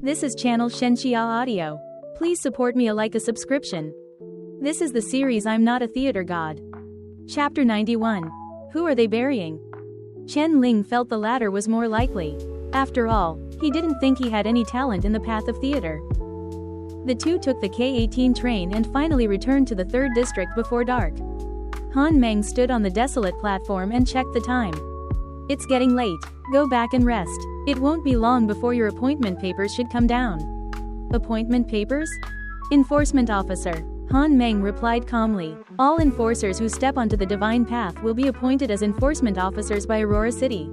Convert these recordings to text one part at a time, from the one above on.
This is channel Xianxia Audio. Please support me a subscription. This is the series I'm Not a Theater God. Chapter 91. Who are they burying? Chen Ling felt the latter was more likely. After all, he didn't think he had any talent in the path of theater. The two took the K18 train and finally returned to the 3rd district before dark. Han Meng stood on the desolate platform and checked the time. It's getting late. Go back and rest. It won't be long before your appointment papers should come down. Appointment papers? Enforcement officer. Han Meng replied calmly. All enforcers who step onto the divine path will be appointed as enforcement officers by Aurora City.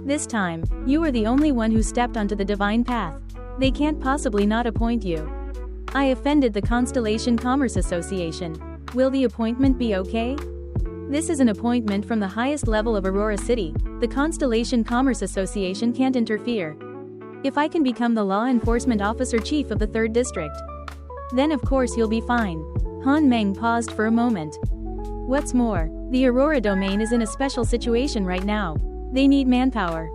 This time, you are the only one who stepped onto the divine path. They can't possibly not appoint you. I offended the Constellation Commerce Association. Will the appointment be okay? This is an appointment from the highest level of Aurora City. The Constellation Commerce Association can't interfere. If I can become the law enforcement officer chief of the 3rd district, then of course you'll be fine. Han Meng paused for a moment. What's more, the Aurora domain is in a special situation right now. They need manpower.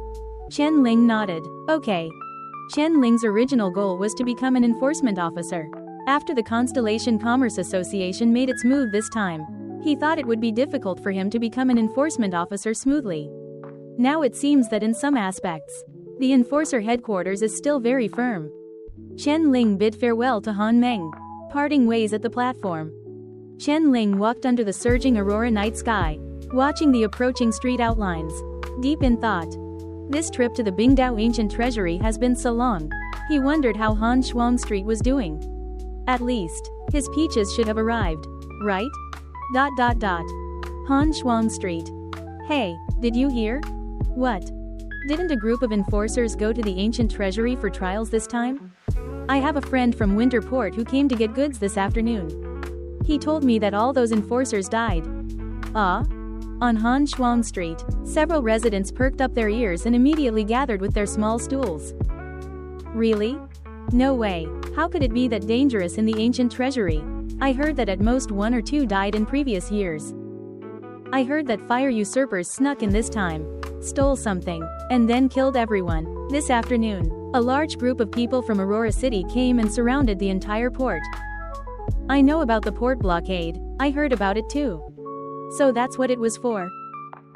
Chen Ling nodded. Okay. Chen Ling's original goal was to become an enforcement officer. After the Constellation Commerce Association made its move this time, he thought it would be difficult for him to become an enforcement officer smoothly. Now it seems that in some aspects, the enforcer headquarters is still very firm. Chen Ling bid farewell to Han Meng, parting ways at the platform. Chen Ling walked under the surging Aurora night sky, watching the approaching street outlines, deep in thought. This trip to the Bingdao Ancient Treasury has been so long, he wondered how Han Shuang Street was doing. At least, his peaches should have arrived, right? Han Shuang Street. Hey, did you hear? What? Didn't a group of enforcers go to the ancient treasury for trials this time? I have a friend from Winterport who came to get goods this afternoon. He told me that all those enforcers died. Ah? On Han Shuang Street, several residents perked up their ears and immediately gathered with their small stools. Really? No way. How could it be that dangerous in the ancient treasury? I heard that at most 1 or 2 died in previous years. I heard that fire usurpers snuck in this time, stole something, and then killed everyone. This afternoon, a large group of people from Aurora City came and surrounded the entire port. I know about the port blockade, I heard about it too. So that's what it was for.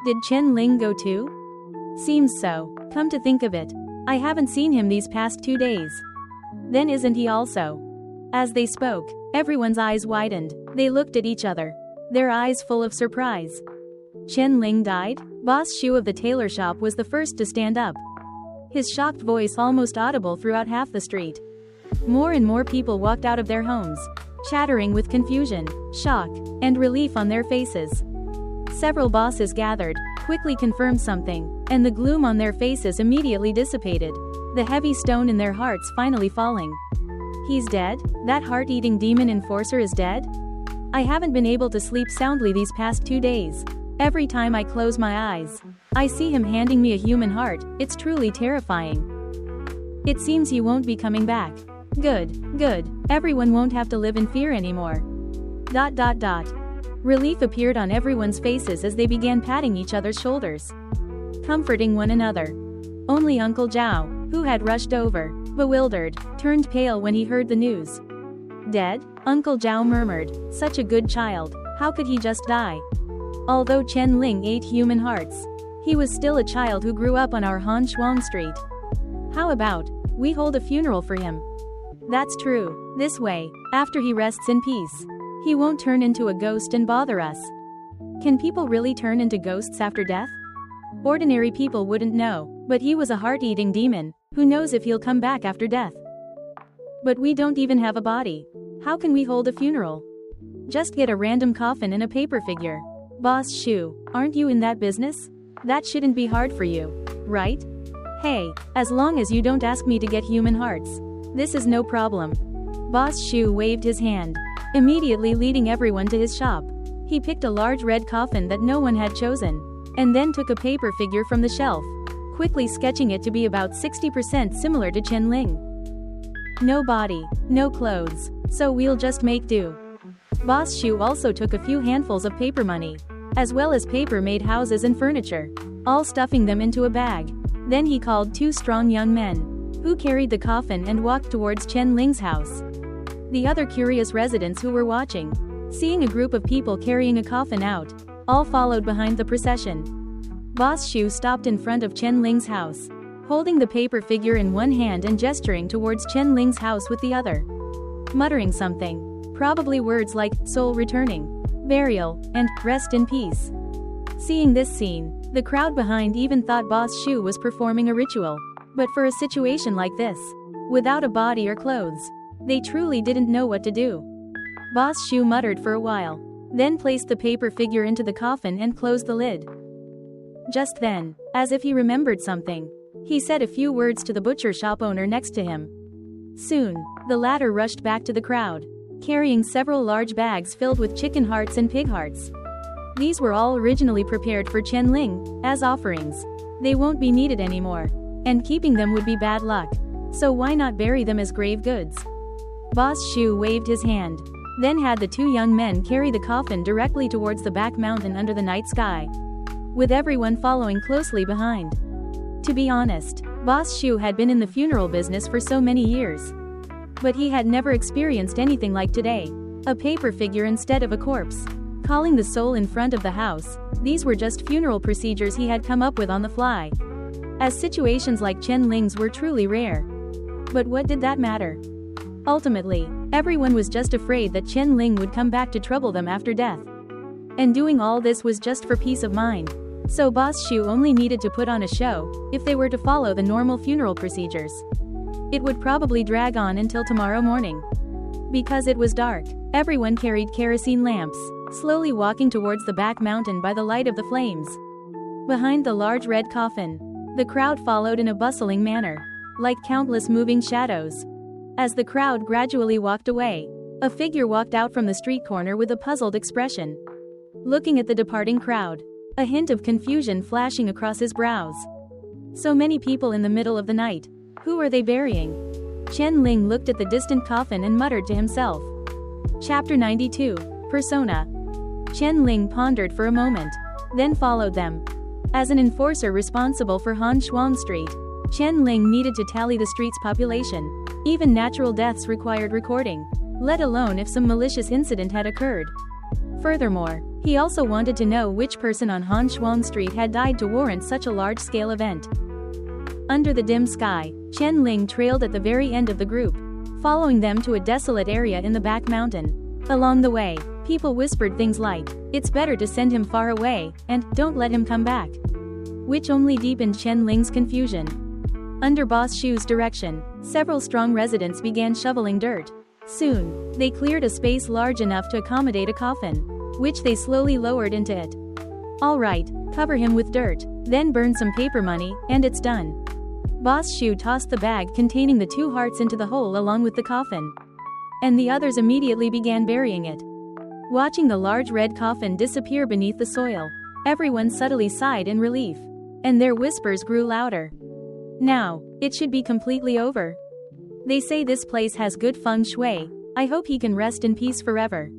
Did Chen Ling go too? Seems so. Come to think of it, I haven't seen him these past 2 days. Then isn't he also? As they spoke, everyone's eyes widened. They looked at each other, their eyes full of surprise. Chen Ling died? Boss Shu of the tailor shop was the first to stand up. His shocked voice almost audible throughout half the street. More and more people walked out of their homes, chattering with confusion, shock, and relief on their faces. Several bosses gathered, quickly confirmed something, and the gloom on their faces immediately dissipated, the heavy stone in their hearts finally falling. He's dead? That heart-eating demon enforcer is dead? I haven't been able to sleep soundly these past 2 days. Every time I close my eyes, I see him handing me a human heart. It's truly terrifying. It seems he won't be coming back. Good, good. Everyone won't have to live in fear anymore. Relief appeared on everyone's faces as they began patting each other's shoulders, comforting one another. Only Uncle Zhao, who had rushed over, bewildered, turned pale when he heard the news. Dead? Uncle Zhao murmured. Such a good child, how could he just die? Although Chen Ling ate human hearts, he was still a child who grew up on our Han Shuang Street. How about we hold a funeral for him? That's true. This way, after he rests in peace, he won't turn into a ghost and bother us. Can people really turn into ghosts after death? Ordinary people wouldn't know, but he was a heart-eating demon. Who knows if he'll come back after death? But we don't even have a body. How can we hold a funeral? Just get a random coffin and a paper figure. Boss Shu, aren't you in that business? That shouldn't be hard for you, right? Hey, as long as you don't ask me to get human hearts, this is no problem. Boss Shu waved his hand, immediately leading everyone to his shop. He picked a large red coffin that no one had chosen, and then took a paper figure from the shelf, quickly sketching it to be about 60% similar to Chen Ling. No body, no clothes, so we'll just make do. Boss Shu also took a few handfuls of paper money, as well as paper-made houses and furniture, all stuffing them into a bag. Then he called 2 strong young men, who carried the coffin and walked towards Chen Ling's house. The other curious residents who were watching, seeing a group of people carrying a coffin out, all followed behind the procession. Boss Shu stopped in front of Chen Ling's house, holding the paper figure in one hand and gesturing towards Chen Ling's house with the other. Muttering something, probably words like, soul returning, burial, and rest in peace. Seeing this scene, the crowd behind even thought Boss Shu was performing a ritual. But for a situation like this, without a body or clothes, they truly didn't know what to do. Boss Shu muttered for a while, then placed the paper figure into the coffin and closed the lid. Just then, as if he remembered something, he said a few words to the butcher shop owner next to him. Soon, the latter rushed back to the crowd, carrying several large bags filled with chicken hearts and pig hearts. These were all originally prepared for Chen Ling, as offerings. They won't be needed anymore, and keeping them would be bad luck, so why not bury them as grave goods? Boss Shu waved his hand, then had the two young men carry the coffin directly towards the back mountain under the night sky, with everyone following closely behind. To be honest, Boss Shu had been in the funeral business for so many years. But he had never experienced anything like today, a paper figure instead of a corpse. Calling the soul in front of the house, these were just funeral procedures he had come up with on the fly. As situations like Chen Ling's were truly rare. But what did that matter? Ultimately, everyone was just afraid that Chen Ling would come back to trouble them after death. And doing all this was just for peace of mind. So Boss Shu only needed to put on a show, if they were to follow the normal funeral procedures. It would probably drag on until tomorrow morning. Because it was dark, everyone carried kerosene lamps, slowly walking towards the back mountain by the light of the flames. Behind the large red coffin, the crowd followed in a bustling manner, like countless moving shadows. As the crowd gradually walked away, a figure walked out from the street corner with a puzzled expression. Looking at the departing crowd, a hint of confusion flashing across his brows. So many people in the middle of the night. Who are they burying? Chen Ling looked at the distant coffin and muttered to himself. Chapter 92, Persona. Chen Ling pondered for a moment, then followed them. As an enforcer responsible for Han Shuang Street, Chen Ling needed to tally the street's population. Even natural deaths required recording, let alone if some malicious incident had occurred. Furthermore, he also wanted to know which person on Han Shuang Street had died to warrant such a large-scale event. Under the dim sky, Chen Ling trailed at the very end of the group, following them to a desolate area in the back mountain. Along the way, people whispered things like, "It's better to send him far away," and "Don't let him come back," which only deepened Chen Ling's confusion. Under Boss Shu's direction, several strong residents began shoveling dirt. Soon, they cleared a space large enough to accommodate a coffin, which they slowly lowered into it. "All right, cover him with dirt, then burn some paper money, and it's done." Boss Shu tossed the bag containing the two hearts into the hole along with the coffin. And the others immediately began burying it. Watching the large red coffin disappear beneath the soil, everyone subtly sighed in relief. And their whispers grew louder. Now, it should be completely over. They say this place has good feng shui. I hope he can rest in peace forever.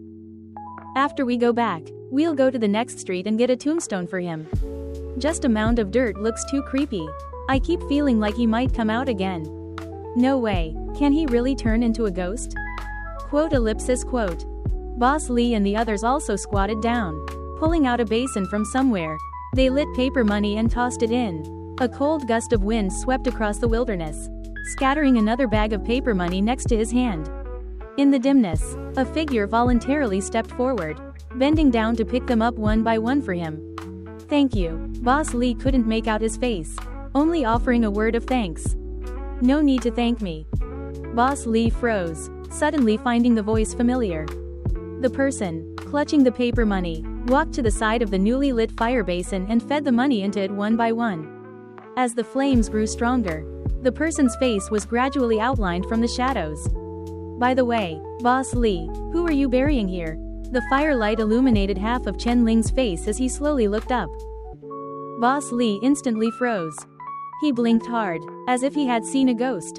After we go back, we'll go to the next street and get a tombstone for him. Just a mound of dirt looks too creepy. I keep feeling like he might come out again. No way, can he really turn into a ghost? Quote. Boss Lee and the others also squatted down, pulling out a basin from somewhere. They lit paper money and tossed it in. A cold gust of wind swept across the wilderness, scattering another bag of paper money next to his hand. In the dimness, a figure voluntarily stepped forward, bending down to pick them up one by one for him. "Thank you." Boss Lee couldn't make out his face, only offering a word of thanks. "No need to thank me." Boss Lee froze, suddenly finding the voice familiar. The person, clutching the paper money, walked to the side of the newly lit fire basin and fed the money into it one by one. As the flames grew stronger, the person's face was gradually outlined from the shadows. "By the way, Boss Lee, who are you burying here?" The firelight illuminated half of Chen Ling's face as he slowly looked up. Boss Lee instantly froze. He blinked hard, as if he had seen a ghost.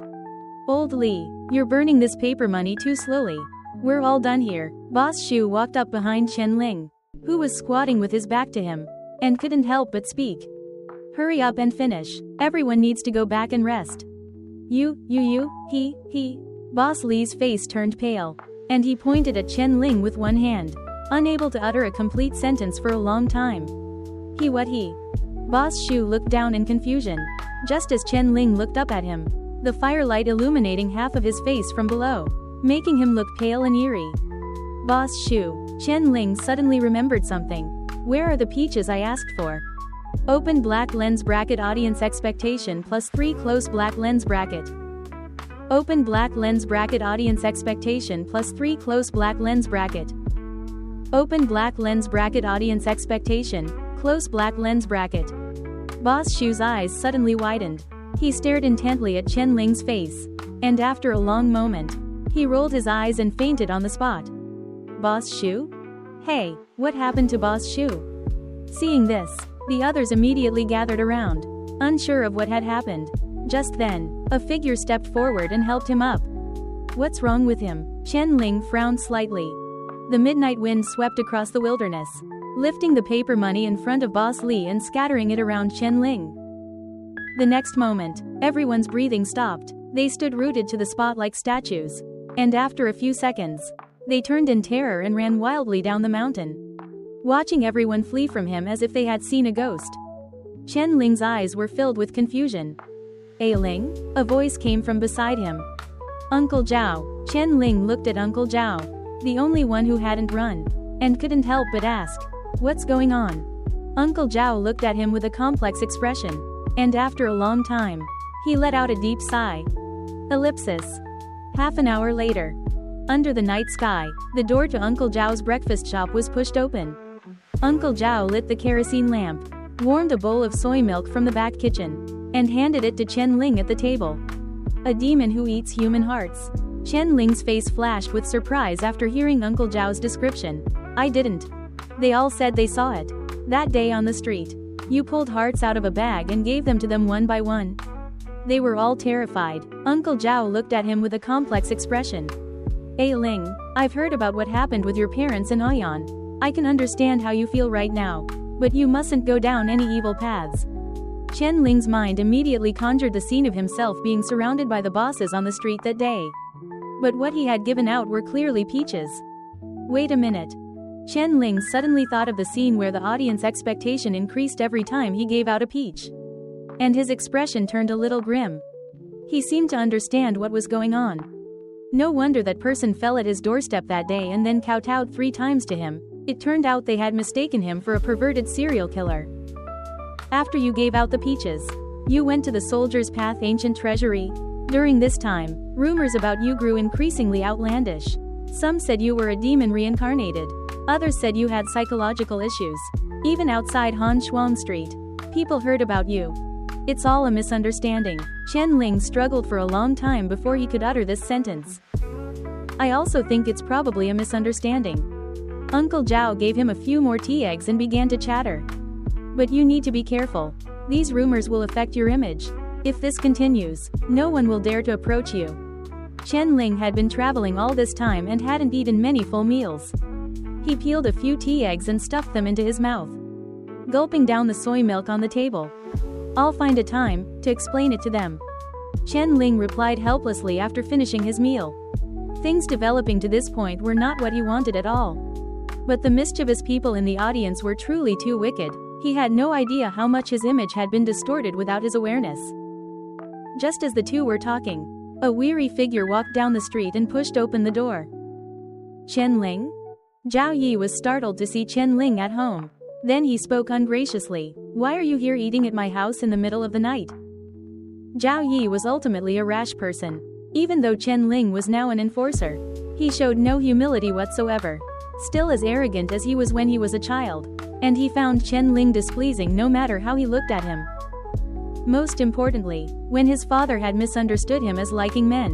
"Old Lee, you're burning this paper money too slowly. We're all done here." Boss Shu walked up behind Chen Ling, who was squatting with his back to him, and couldn't help but speak. "Hurry up and finish. Everyone needs to go back and rest." He. Boss Li's face turned pale. And he pointed at Chen Ling with one hand, unable to utter a complete sentence for a long time. He. Boss Shu looked down in confusion. Just as Chen Ling looked up at him, the firelight illuminating half of his face from below, making him look pale and eerie. Boss Shu. Chen Ling suddenly remembered something. Where are the peaches I asked for? Open black lens bracket audience expectation +3 close black lens bracket. Open black lens bracket audience expectation +3 close black lens bracket. Open black lens bracket audience expectation, close black lens bracket. Boss Shu's eyes suddenly widened. He stared intently at Chen Ling's face. And after a long moment, he rolled his eyes and fainted on the spot. Boss Shu? Hey, what happened to Boss Shu? Seeing this, the others immediately gathered around, unsure of what had happened. Just then, a figure stepped forward and helped him up. What's wrong with him? Chen Ling frowned slightly. The midnight wind swept across the wilderness, lifting the paper money in front of Boss Li and scattering it around Chen Ling. The next moment, everyone's breathing stopped. They stood rooted to the spot like statues. And after a few seconds, they turned in terror and ran wildly down the mountain, watching everyone flee from him as if they had seen a ghost. Chen Ling's eyes were filled with confusion. Ling? A voice came from beside him. Uncle Zhao. Chen Ling looked at Uncle Zhao, the only one who hadn't run, and couldn't help but ask, what's going on? Uncle Zhao looked at him with a complex expression, and after a long time, he let out a deep sigh. Ellipsis. Half an hour later. Under the night sky, the door to Uncle Zhao's breakfast shop was pushed open. Uncle Zhao lit the kerosene lamp, warmed a bowl of soy milk from the back kitchen, and handed it to Chen Ling at the table. A demon who eats human hearts. Chen Ling's face flashed with surprise after hearing Uncle Zhao's description. I didn't. They all said they saw it. That day on the street. You pulled hearts out of a bag and gave them to them one by one. They were all terrified. Uncle Zhao looked at him with a complex expression. Ling, I've heard about what happened with your parents in Oyan. I can understand how you feel right now. But you mustn't go down any evil paths. Chen Ling's mind immediately conjured the scene of himself being surrounded by the bosses on the street that day. But what he had given out were clearly peaches. Wait a minute. Chen Ling suddenly thought of the scene where the audience expectation increased every time he gave out a peach. And his expression turned a little grim. He seemed to understand what was going on. No wonder that person fell at his doorstep that day and then kowtowed 3 times to him. It turned out they had mistaken him for a perverted serial killer. After you gave out the peaches, you went to the Soldier's Path ancient treasury. During this time, rumors about you grew increasingly outlandish. Some said you were a demon reincarnated. Others said you had psychological issues. Even outside Han Xuan Street, people heard about you. It's all a misunderstanding. Chen Ling struggled for a long time before he could utter this sentence. I also think it's probably a misunderstanding. Uncle Zhao gave him a few more tea eggs and began to chatter. But you need to be careful. These rumors will affect your image. If this continues, no one will dare to approach you. Chen Ling had been traveling all this time and hadn't eaten many full meals. He peeled a few tea eggs and stuffed them into his mouth, gulping down the soy milk on the table. I'll find a time to explain it to them. Chen Ling replied helplessly after finishing his meal. Things developing to this point were not what he wanted at all. But the mischievous people in the audience were truly too wicked. He had no idea how much his image had been distorted without his awareness. Just as the two were talking, a weary figure walked down the street and pushed open the door. Chen Ling? Zhao Yi was startled to see Chen Ling at home. Then he spoke ungraciously. Why are you here eating at my house in the middle of the night? Zhao Yi was ultimately a rash person. Even though Chen Ling was now an enforcer, he showed no humility whatsoever. Still as arrogant as he was when he was a child. And he found Chen Ling displeasing no matter how he looked at him. Most importantly, when his father had misunderstood him as liking men,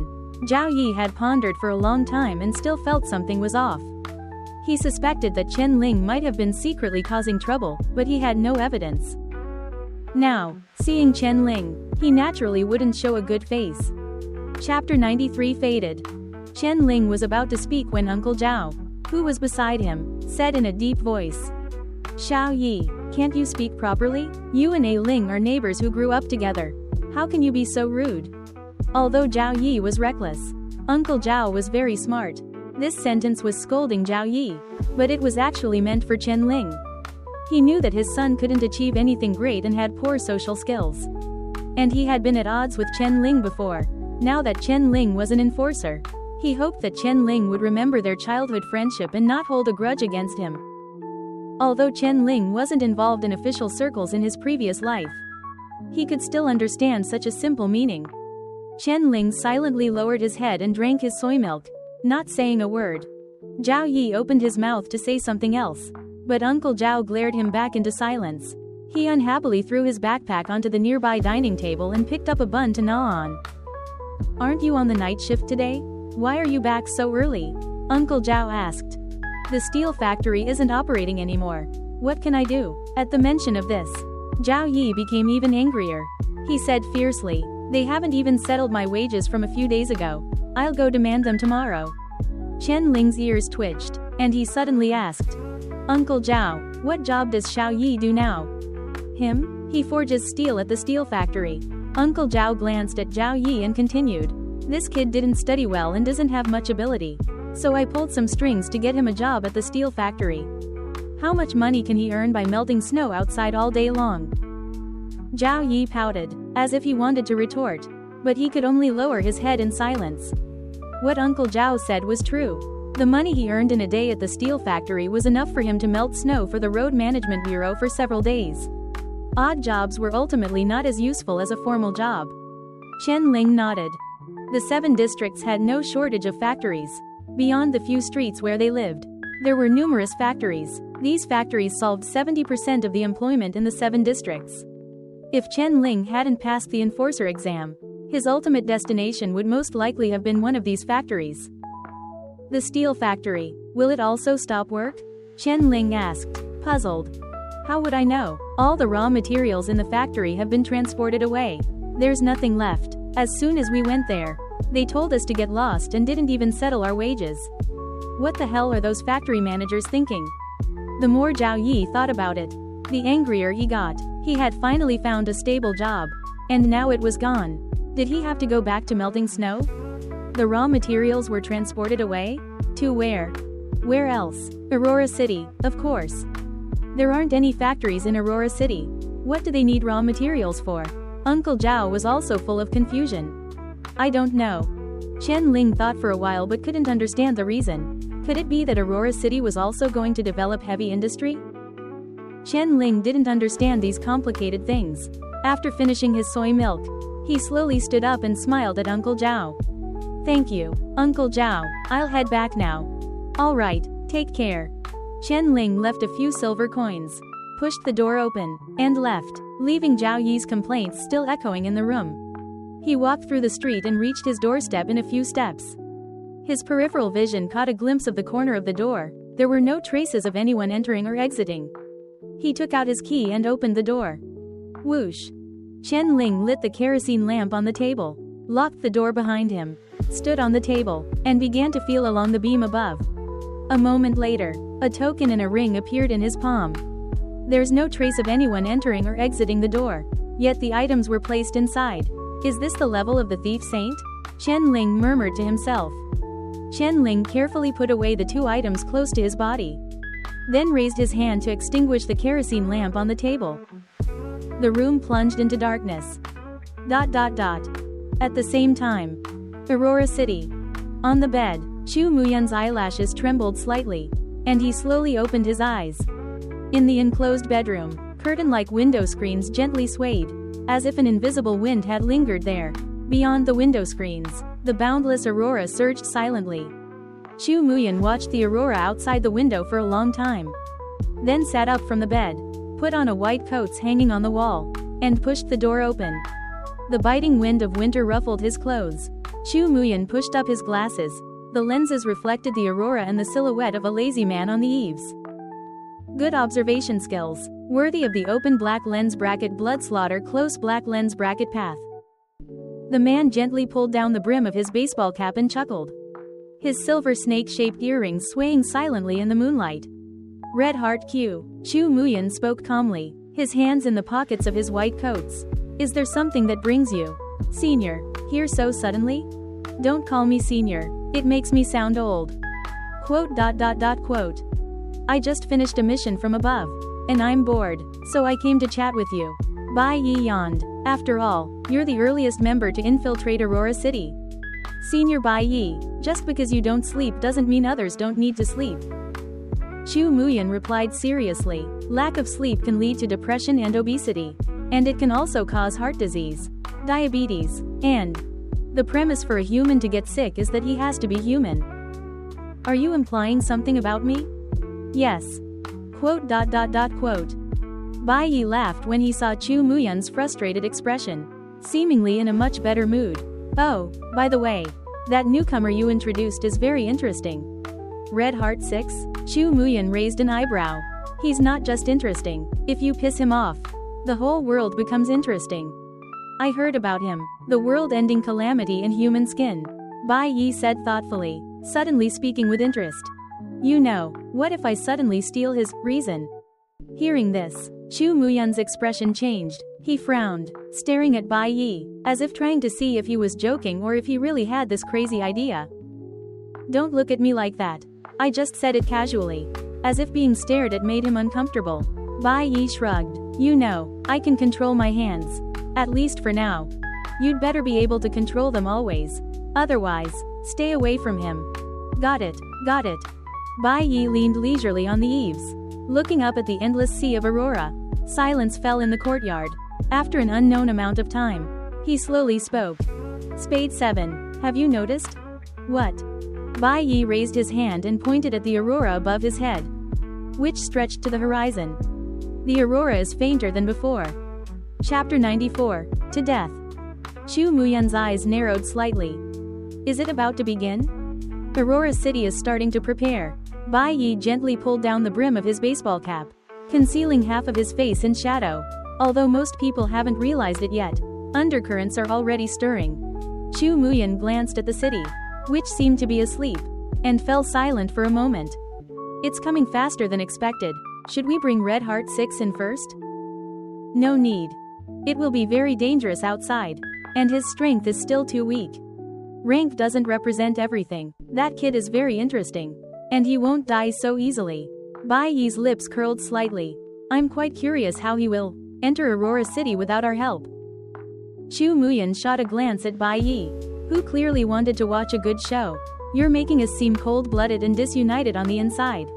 Zhao Yi had pondered for a long time and still felt something was off. He suspected that Chen Ling might have been secretly causing trouble, but he had no evidence. Now, seeing Chen Ling, he naturally wouldn't show a good face. Chapter 93 faded. Chen Ling was about to speak when Uncle Zhao, who was beside him, said in a deep voice. Xiao Yi, can't you speak properly? You and Ling are neighbors who grew up together. How can you be so rude? Although Zhao Yi was reckless, Uncle Zhao was very smart. This sentence was scolding Zhao Yi, but it was actually meant for Chen Ling. He knew that his son couldn't achieve anything great and had poor social skills. And he had been at odds with Chen Ling before. Now that Chen Ling was an enforcer, he hoped that Chen Ling would remember their childhood friendship and not hold a grudge against him. Although Chen Ling wasn't involved in official circles in his previous life, he could still understand such a simple meaning. Chen Ling silently lowered his head and drank his soy milk, not saying a word. Zhao Yi opened his mouth to say something else, but Uncle Zhao glared him back into silence. He unhappily threw his backpack onto the nearby dining table and picked up a bun to gnaw on. "Aren't you on the night shift today? Why are you back so early?" Uncle Zhao asked. "The steel factory isn't operating anymore. What can I do?" At the mention of this, Zhao Yi became even angrier. He said fiercely, "They haven't even settled my wages from a few days ago. I'll go demand them tomorrow." Chen Ling's ears twitched, and he suddenly asked, "Uncle Zhao, what job does Xiao Yi do now?" "Him? He forges steel at the steel factory." Uncle Zhao glanced at Zhao Yi and continued, "This kid didn't study well and doesn't have much ability. So I pulled some strings to get him a job at the steel factory. How much money can he earn by melting snow outside all day long?" Zhao Yi pouted, as if he wanted to retort, but he could only lower his head in silence. What Uncle Zhao said was true. The money he earned in a day at the steel factory was enough for him to melt snow for the Road Management Bureau for several days. Odd jobs were ultimately not as useful as a formal job. Chen Ling nodded. The 7 districts had no shortage of factories. Beyond the few streets where they lived, there were numerous factories. These factories solved 70% of the employment in the 7 districts. If Chen Ling hadn't passed the enforcer exam, his ultimate destination would most likely have been one of these factories. The steel factory. Will it also stop work? Chen Ling asked, puzzled. How would I know? All the raw materials in the factory have been transported away. There's nothing left. As soon as we went there, they told us to get lost and didn't even settle our wages. What the hell are those factory managers thinking? The more Zhao Yi thought about it, the angrier he got. He had finally found a stable job, and now it was gone. Did he have to go back to melting snow? The raw materials were transported away? To where? Where else? Aurora City, of course. There aren't any factories in Aurora City. What do they need raw materials for? Uncle Zhao was also full of confusion. I don't know. Chen Ling thought for a while but couldn't understand the reason. Could it be that Aurora City was also going to develop heavy industry? Chen Ling didn't understand these complicated things. After finishing his soy milk, he slowly stood up and smiled at Uncle Zhao. Thank you, Uncle Zhao. I'll head back now. All right, take care. Chen Ling left a few silver coins, pushed the door open, and left, leaving Zhao Yi's complaints still echoing in the room. He walked through the street and reached his doorstep in a few steps. His peripheral vision caught a glimpse of the corner of the door. There were no traces of anyone entering or exiting. He took out his key and opened the door. Whoosh! Chen Ling lit the kerosene lamp on the table, locked the door behind him, stood on the table, and began to feel along the beam above. A moment later, a token and a ring appeared in his palm. There's no trace of anyone entering or exiting the door, yet the items were placed inside. Is this the level of the thief saint? Chen Ling murmured to himself. Chen Ling carefully put away the 2 items close to his body, then raised his hand to extinguish the kerosene lamp on the table. The room plunged into darkness. At the same time, Aurora City. On the bed, Chu Muyan's eyelashes trembled slightly, and he slowly opened his eyes. In the enclosed bedroom, curtain-like window screens gently swayed, as if an invisible wind had lingered there. Beyond the window screens, the boundless aurora surged silently. Chu Muyan watched the aurora outside the window for a long time, then sat up from the bed, put on a white coat hanging on the wall, and pushed the door open. The biting wind of winter ruffled his clothes. Chu Muyan pushed up his glasses. The lenses reflected the aurora and the silhouette of a lazy man on the eaves. Good observation skills, worthy of the open black lens bracket blood slaughter close black lens bracket path. The man gently pulled down the brim of his baseball cap and chuckled, his silver snake-shaped earrings swaying silently in the moonlight. Red Heart Q. Chu Muyan spoke calmly, his hands in the pockets of his white coats. Is there something that brings you? Senior. Here so suddenly? Don't call me senior. It makes me sound old. Quote. I just finished a mission from above. And I'm bored, so I came to chat with you. Bai Yi yawned. After all, you're the earliest member to infiltrate Aurora City. Senior Bai Yi, just because you don't sleep doesn't mean others don't need to sleep. Chu Muyan replied seriously. Lack of sleep can lead to depression and obesity. And it can also cause heart disease, diabetes, and the premise for a human to get sick is that he has to be human. Are you implying something about me? Yes. Quote. Bai Yi laughed when he saw Chu Muyan's frustrated expression, seemingly in a much better mood. Oh, by the way, that newcomer you introduced is very interesting. Red Heart 6? Chu Muyan raised an eyebrow. He's not just interesting. If you piss him off, the whole world becomes interesting. I heard about him. The world-ending calamity in human skin. Bai Yi said thoughtfully, suddenly speaking with interest. You know, what if I suddenly steal his reason? Hearing this, Chu Muyan's expression changed. He frowned, staring at Bai Yi, as if trying to see if he was joking or if he really had this crazy idea. Don't look at me like that. I just said it casually. As if being stared at made him uncomfortable. Bai Yi shrugged. You know, I can control my hands. At least for now. You'd better be able to control them always. Otherwise, stay away from him. Got it. Bai Yi leaned leisurely on the eaves, looking up at the endless sea of Aurora. Silence fell in the courtyard. After an unknown amount of time, he slowly spoke. Spade 7, have you noticed? What? Bai Yi raised his hand and pointed at the aurora above his head, which stretched to the horizon. The aurora is fainter than before. Chapter 94, To Death. Chu Muyan's eyes narrowed slightly. Is it about to begin? Aurora City is starting to prepare. Bai Yi gently pulled down the brim of his baseball cap, concealing half of his face in shadow. Although most people haven't realized it yet, undercurrents are already stirring. Chu Muyan glanced at the city, which seemed to be asleep, and fell silent for a moment. It's coming faster than expected. Should we bring Red Heart 6 in first? No need. It will be very dangerous outside, and his strength is still too weak. Rank doesn't represent everything. That kid is very interesting, and he won't die so easily. Bai Yi's lips curled slightly. I'm quite curious how he will enter Aurora City without our help. Chu Muyan shot a glance at Bai Yi, who clearly wanted to watch a good show. You're making us seem cold-blooded and disunited on the inside.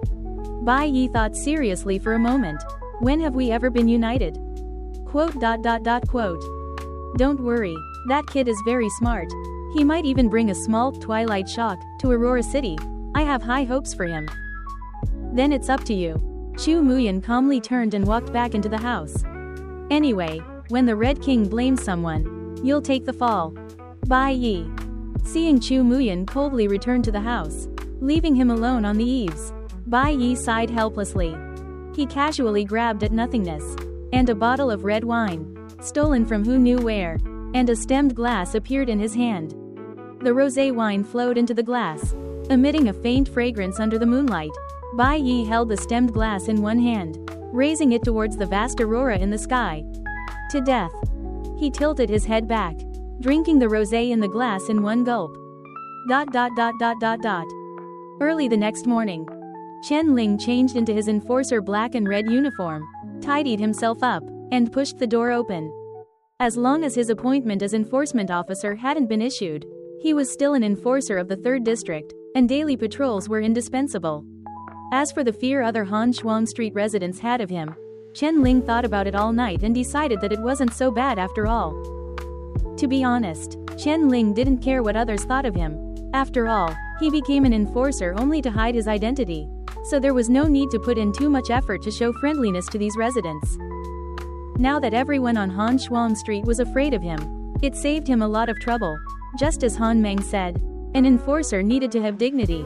Bai Yi thought seriously for a moment. When have we ever been united? Quote. Don't worry, that kid is very smart. He might even bring a small twilight shock to Aurora City. I have high hopes for him. Then it's up to you. Chu Muyan calmly turned and walked back into the house. Anyway, when the Red King blames someone, you'll take the fall. Bai Yi. Seeing Chu Muyan coldly return to the house, leaving him alone on the eaves, Bai Yi sighed helplessly. He casually grabbed at nothingness, and a bottle of red wine, stolen from who knew where, and a stemmed glass appeared in his hand. The rosé wine flowed into the glass, emitting a faint fragrance under the moonlight. Bai Yi held the stemmed glass in one hand, raising it towards the vast aurora in the sky. To death. He tilted his head back, drinking the rosé in the glass in one gulp. Early the next morning, Chen Ling changed into his enforcer black and red uniform, tidied himself up, and pushed the door open. As long as his appointment as enforcement officer hadn't been issued, he was still an enforcer of the 3rd District, and daily patrols were indispensable. As for the fear other Han Shuang Street residents had of him, Chen Ling thought about it all night and decided that it wasn't so bad after all. To be honest, Chen Ling didn't care what others thought of him. After all, he became an enforcer only to hide his identity, so there was no need to put in too much effort to show friendliness to these residents. Now that everyone on Han Shuang Street was afraid of him, it saved him a lot of trouble. Just as Han Meng said, an enforcer needed to have dignity.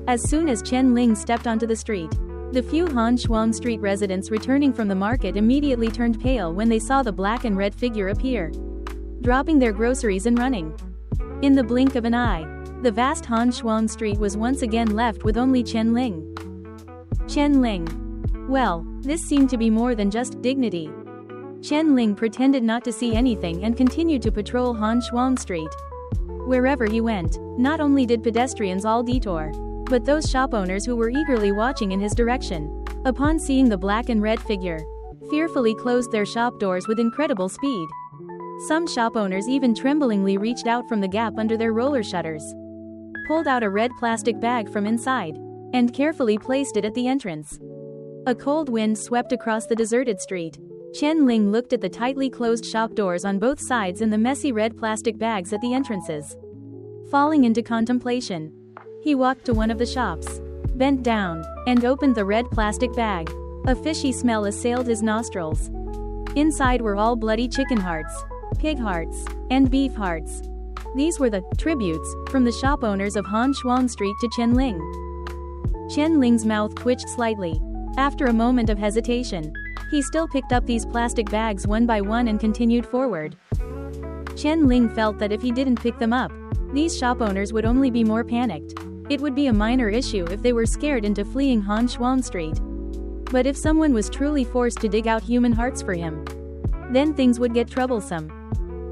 As soon as Chen Ling stepped onto the street, the few Han Shuang Street residents returning from the market immediately turned pale when they saw the black and red figure appear, dropping their groceries and running. In the blink of an eye, the vast Han Shuang Street was once again left with only Chen Ling. Chen Ling. Well, this seemed to be more than just dignity. Chen Ling pretended not to see anything and continued to patrol Han Xuan Street. Wherever he went, not only did pedestrians all detour, but those shop owners who were eagerly watching in his direction, upon seeing the black and red figure, fearfully closed their shop doors with incredible speed. Some shop owners even tremblingly reached out from the gap under their roller shutters, pulled out a red plastic bag from inside, and carefully placed it at the entrance. A cold wind swept across the deserted street. Chen Ling looked at the tightly closed shop doors on both sides and the messy red plastic bags at the entrances. Falling into contemplation, he walked to one of the shops, bent down, and opened the red plastic bag. A fishy smell assailed his nostrils. Inside were all bloody chicken hearts, pig hearts, and beef hearts. These were the tributes from the shop owners of Han Xuan Street to Chen Ling. Chen Ling's mouth twitched slightly. After a moment of hesitation, he still picked up these plastic bags one by one and continued forward. Chen Ling felt that if he didn't pick them up, these shop owners would only be more panicked. It would be a minor issue if they were scared into fleeing Han Xuan Street. But if someone was truly forced to dig out human hearts for him, then things would get troublesome.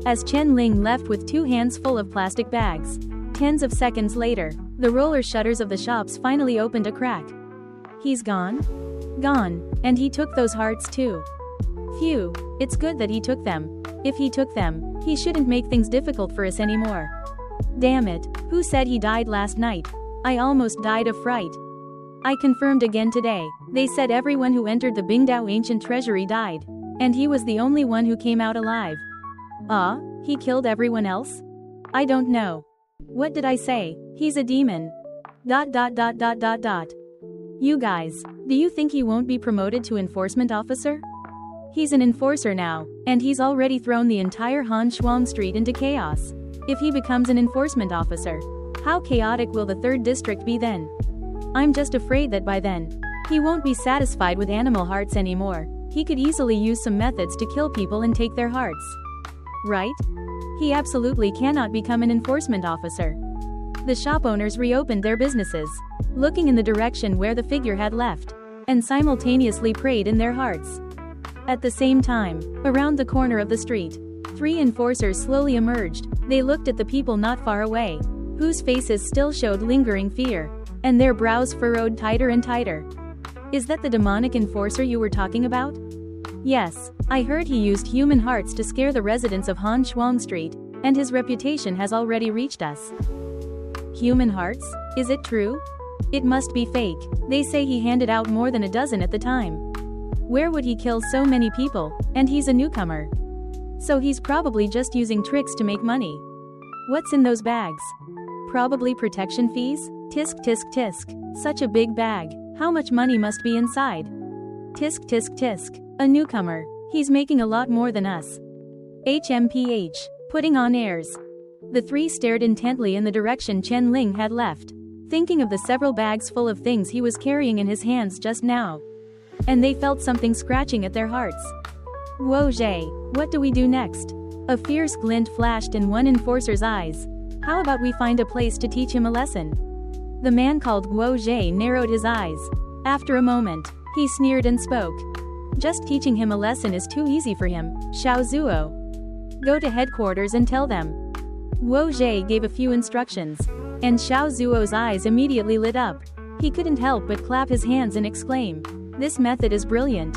As Chen Ling left with 2 hands full of plastic bags, tens of seconds later, the roller shutters of the shops finally opened a crack. He's gone? Gone, and he took those hearts too. Phew, it's good that he took them. If he took them, he shouldn't make things difficult for us anymore. Damn it, who said he died last night? I almost died of fright. I confirmed again today. They said everyone who entered the Bingdao ancient treasury died, and he was the only one who came out alive. He killed everyone else? I don't know. What did I say? He's a demon. ... You guys, do you think he won't be promoted to enforcement officer? He's an enforcer now, and he's already thrown the entire Han Xuan Street into chaos. If he becomes an enforcement officer, how chaotic will the 3rd district be then? I'm just afraid that by then, he won't be satisfied with animal hearts anymore. He could easily use some methods to kill people and take their hearts. Right? He absolutely cannot become an enforcement officer. The shop owners reopened their businesses, looking in the direction where the figure had left, and simultaneously prayed in their hearts. At the same time, around the corner of the street, 3 enforcers slowly emerged. They looked at the people not far away, whose faces still showed lingering fear, and their brows furrowed tighter and tighter. Is that the demonic enforcer you were talking about? Yes, I heard he used human hearts to scare the residents of Han Xuan Street, and his reputation has already reached us. Human hearts? Is it true? It must be fake. They say he handed out more than a dozen at the time. Where would he kill so many people? And he's a newcomer. So he's probably just using tricks to make money. What's in those bags? Probably protection fees? Tisk tisk tisk. Such a big bag. How much money must be inside? Tisk tisk tisk. A newcomer. He's making a lot more than us. HMPH. Putting on airs. The 3 stared intently in the direction Chen Ling had left, thinking of the several bags full of things he was carrying in his hands just now. And they felt something scratching at their hearts. Wo Zhe, what do we do next? A fierce glint flashed in one enforcer's eyes. How about we find a place to teach him a lesson? The man called Guo Zhe narrowed his eyes. After a moment, he sneered and spoke. Just teaching him a lesson is too easy for him, Xiao Zuo. Go to headquarters and tell them. Guo Zhe gave a few instructions, and Xiao Zuo's eyes immediately lit up. He couldn't help but clap his hands and exclaim, "This method is brilliant.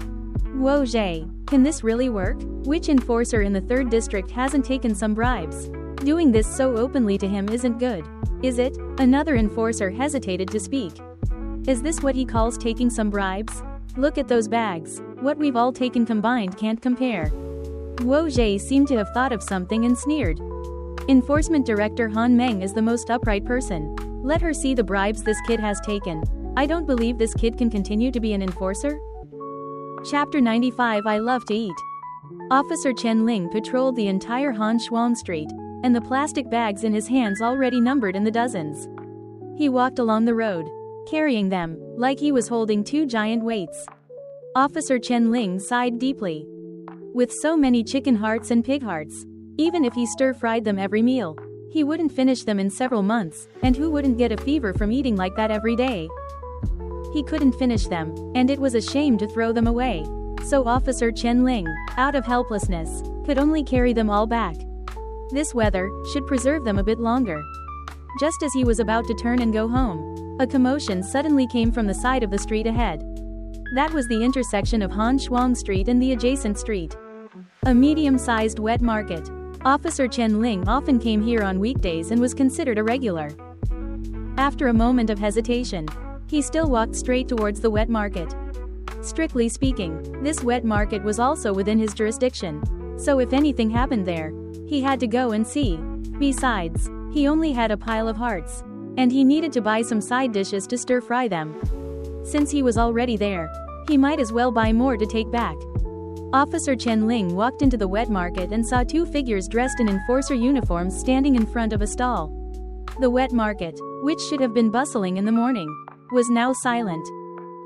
Guo Zhe, can this really work? Which enforcer in the 3rd district hasn't taken some bribes? Doing this so openly to him isn't good, is it?" Another enforcer hesitated to speak. Is this what he calls taking some bribes? Look at those bags. What we've all taken combined can't compare. Guo Zhe seemed to have thought of something and sneered. Enforcement Director Han Meng is the most upright person. Let her see the bribes this kid has taken. I don't believe this kid can continue to be an enforcer. Chapter 95 I Love to Eat. Officer Chen Ling patrolled the entire Han Xuan Street, and the plastic bags in his hands already numbered in the dozens. He walked along the road, carrying them, like he was holding 2 giant weights. Officer Chen Ling sighed deeply. With so many chicken hearts and pig hearts, even if he stir-fried them every meal, he wouldn't finish them in several months, and who wouldn't get a fever from eating like that every day? He couldn't finish them, and it was a shame to throw them away. So Officer Chen Ling, out of helplessness, could only carry them all back. This weather should preserve them a bit longer. Just as he was about to turn and go home, a commotion suddenly came from the side of the street ahead. That was the intersection of Han Shuang Street and the adjacent street. A medium-sized wet market. Officer Chen Ling often came here on weekdays and was considered a regular. After a moment of hesitation, he still walked straight towards the wet market. Strictly speaking, this wet market was also within his jurisdiction, so if anything happened there, he had to go and see. Besides, he only had a pile of hearts, and he needed to buy some side dishes to stir-fry them. Since he was already there, he might as well buy more to take back. Officer Chen Ling walked into the wet market and saw two figures dressed in enforcer uniforms standing in front of a stall. The wet market, which should have been bustling in the morning, was now silent.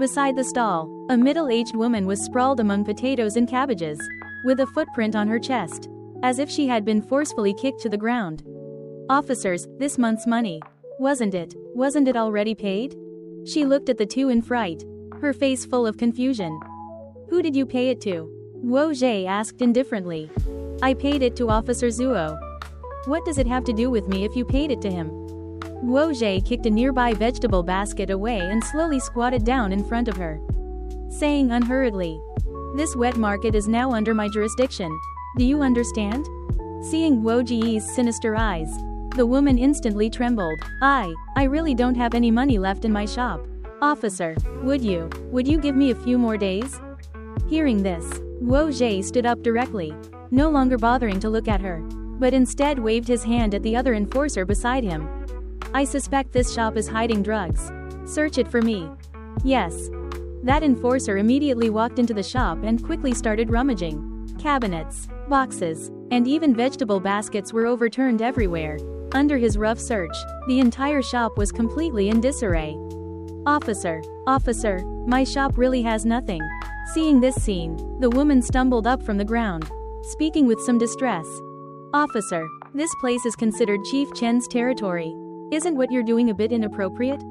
Beside the stall, a middle-aged woman was sprawled among potatoes and cabbages, with a footprint on her chest, as if she had been forcefully kicked to the ground. "Officers, this month's money. Wasn't it already paid?" She looked at the two in fright, her face full of confusion. "Who did you pay it to?" Guo Zhe asked indifferently. "I paid it to Officer Zuo." "What does it have to do with me if you paid it to him?" Guo Zhe kicked a nearby vegetable basket away and slowly squatted down in front of her, saying unhurriedly, "This wet market is now under my jurisdiction. Do you understand?" Seeing Guo Zhe's sinister eyes, the woman instantly trembled. I really don't have any money left in my shop. Officer, would you give me a few more days?" Hearing this, Guo Zhe stood up directly, no longer bothering to look at her, but instead waved his hand at the other enforcer beside him. "I suspect this shop is hiding drugs. Search it for me." "Yes." That enforcer immediately walked into the shop and quickly started rummaging. Cabinets, boxes, and even vegetable baskets were overturned everywhere. Under his rough search, the entire shop was completely in disarray. Officer, my shop really has nothing." Seeing this scene, the woman stumbled up from the ground, speaking with some distress. "Officer, this place is considered Chief Chen's territory. Isn't what you're doing a bit inappropriate?"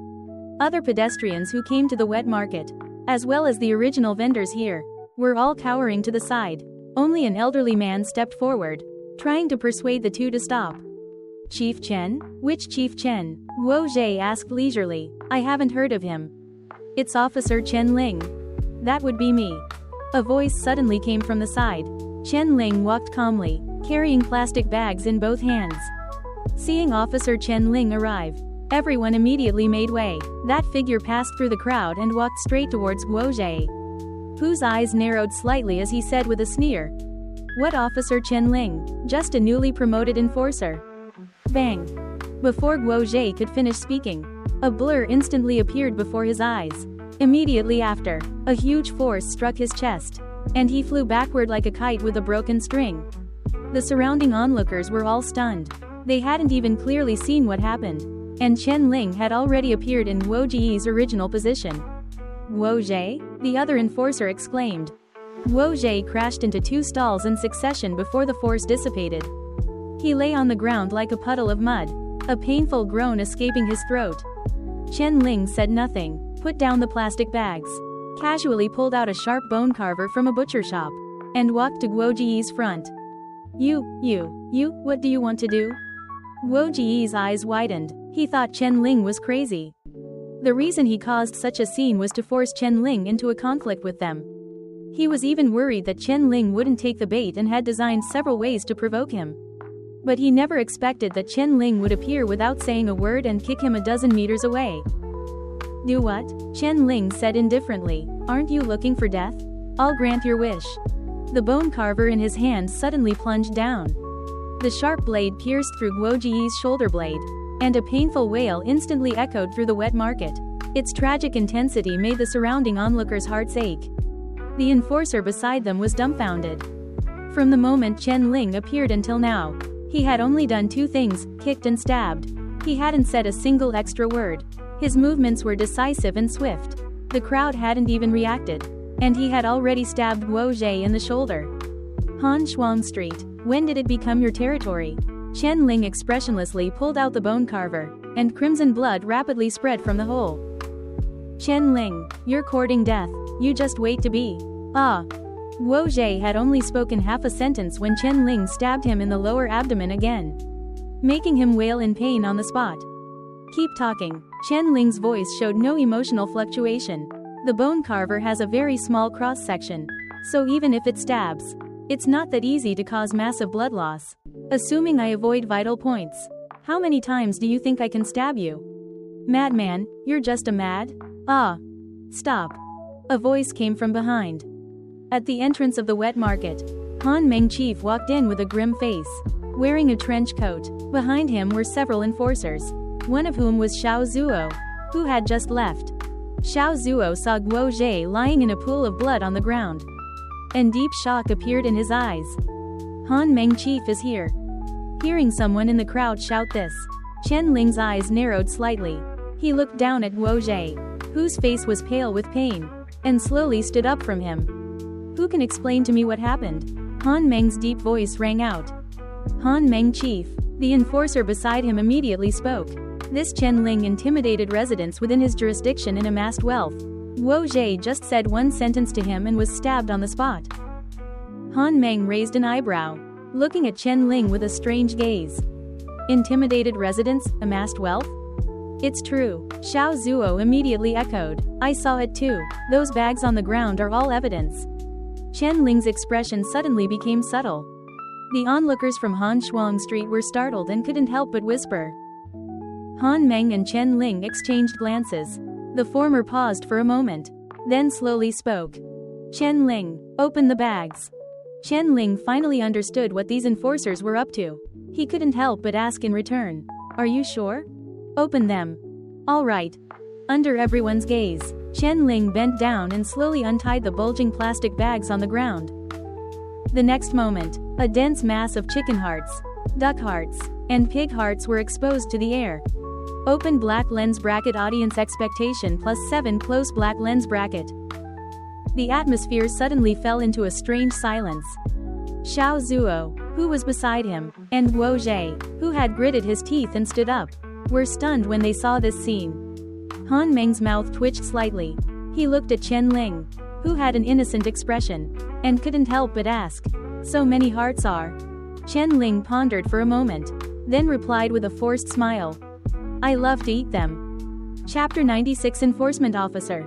Other pedestrians who came to the wet market, as well as the original vendors here, were all cowering to the side. Only an elderly man stepped forward, trying to persuade the two to stop. "Chief Chen? Which Chief Chen?" Guo Zhe asked leisurely. "I haven't heard of him." "It's Officer Chen Ling. That would be me." A voice suddenly came from the side. Chen Ling walked calmly, carrying plastic bags in both hands. Seeing Officer Chen Ling arrive, everyone immediately made way. That figure passed through the crowd and walked straight towards Guo Zhe, whose eyes narrowed slightly as he said with a sneer, "What Officer Chen Ling? Just a newly promoted enforcer." Bang! Before Guo Zhe could finish speaking, a blur instantly appeared before his eyes. Immediately after, a huge force struck his chest, and he flew backward like a kite with a broken string. The surrounding onlookers were all stunned. They hadn't even clearly seen what happened, and Chen Ling had already appeared in Guo Zhe's original position. "Guo Zhe?" the other enforcer exclaimed. Guo Zhe crashed into two stalls in succession before the force dissipated. He lay on the ground like a puddle of mud, a painful groan escaping his throat. Chen Ling said nothing, put down the plastic bags, casually pulled out a sharp bone carver from a butcher shop, and walked to Guo Zhe's front. You, what do you want to do?" Guo Zhe's eyes widened. He thought Chen Ling was crazy. The reason he caused such a scene was to force Chen Ling into a conflict with them. He was even worried that Chen Ling wouldn't take the bait and had designed several ways to provoke him. But he never expected that Chen Ling would appear without saying a word and kick him a dozen meters away. "Do what?" Chen Ling said indifferently. "Aren't you looking for death? I'll grant your wish." The bone carver in his hand suddenly plunged down. The sharp blade pierced through Guo Zhe's shoulder blade, and a painful wail instantly echoed through the wet market. Its tragic intensity made the surrounding onlookers' hearts ache. The enforcer beside them was dumbfounded. From the moment Chen Ling appeared until now, he had only done two things: kicked and stabbed. He hadn't said a single extra word. His movements were decisive and swift. The crowd hadn't even reacted, and he had already stabbed Guo Zhe in the shoulder. Han Shuang Street, when did it become your territory? Chen Ling expressionlessly pulled out the bone carver, and crimson blood rapidly spread from the hole. "Chen Ling, you're courting death. You just wait to be." Guo Zhe had only spoken half a sentence when Chen Ling stabbed him in the lower abdomen again, making him wail in pain on the spot. Keep talking. Chen Ling's voice showed no emotional fluctuation. The bone carver has a very small cross-section, so even if it stabs, it's not that easy to cause massive blood loss. Assuming I avoid vital points, how many times do you think I can stab you? Madman, you're just a mad? Ah. Stop. A voice came from behind. At the entrance of the wet market, Han Meng Chief walked in with a grim face, wearing a trench coat. Behind him were several enforcers, one of whom was Xiao Zuo, who had just left. Xiao Zuo saw Guo Zhe lying in a pool of blood on the ground, and deep shock appeared in his eyes. Han Meng Chief is here. Hearing someone in the crowd shout this, Chen Ling's eyes narrowed slightly. He looked down at Guo Zhe, whose face was pale with pain, and slowly stood up from him. Who can explain to me what happened? Han Meng's deep voice rang out. Han Meng Chief. The enforcer beside him immediately spoke. This Chen Ling intimidated residents within his jurisdiction and amassed wealth. Guo Zhe just said one sentence to him and was stabbed on the spot. Han Meng raised an eyebrow, looking at Chen Ling with a strange gaze. Intimidated residents, amassed wealth? It's true, Xiao Zuo immediately echoed. I saw it too. Those bags on the ground are all evidence. Chen Ling's expression suddenly became subtle. The onlookers from Han Shuang Street were startled and couldn't help but whisper. Han Meng and Chen Ling exchanged glances. The former paused for a moment, then slowly spoke. Chen Ling, open the bags. Chen Ling finally understood what these enforcers were up to. He couldn't help but ask in return. Are you sure? Open them. All right. Under everyone's gaze, Chen Ling bent down and slowly untied the bulging plastic bags on the ground. The next moment, a dense mass of chicken hearts, duck hearts, and pig hearts were exposed to the air. Open black lens bracket audience expectation +7 close black lens bracket. The atmosphere suddenly fell into a strange silence. Xiao Zuo, who was beside him, and Guo Zhe, who had gritted his teeth and stood up, were stunned when they saw this scene. Han Meng's mouth twitched slightly. He looked at Chen Ling, who had an innocent expression, and couldn't help but ask, so many hearts are? Chen Ling pondered for a moment, then replied with a forced smile. I love to eat them. Chapter 96 Enforcement Officer.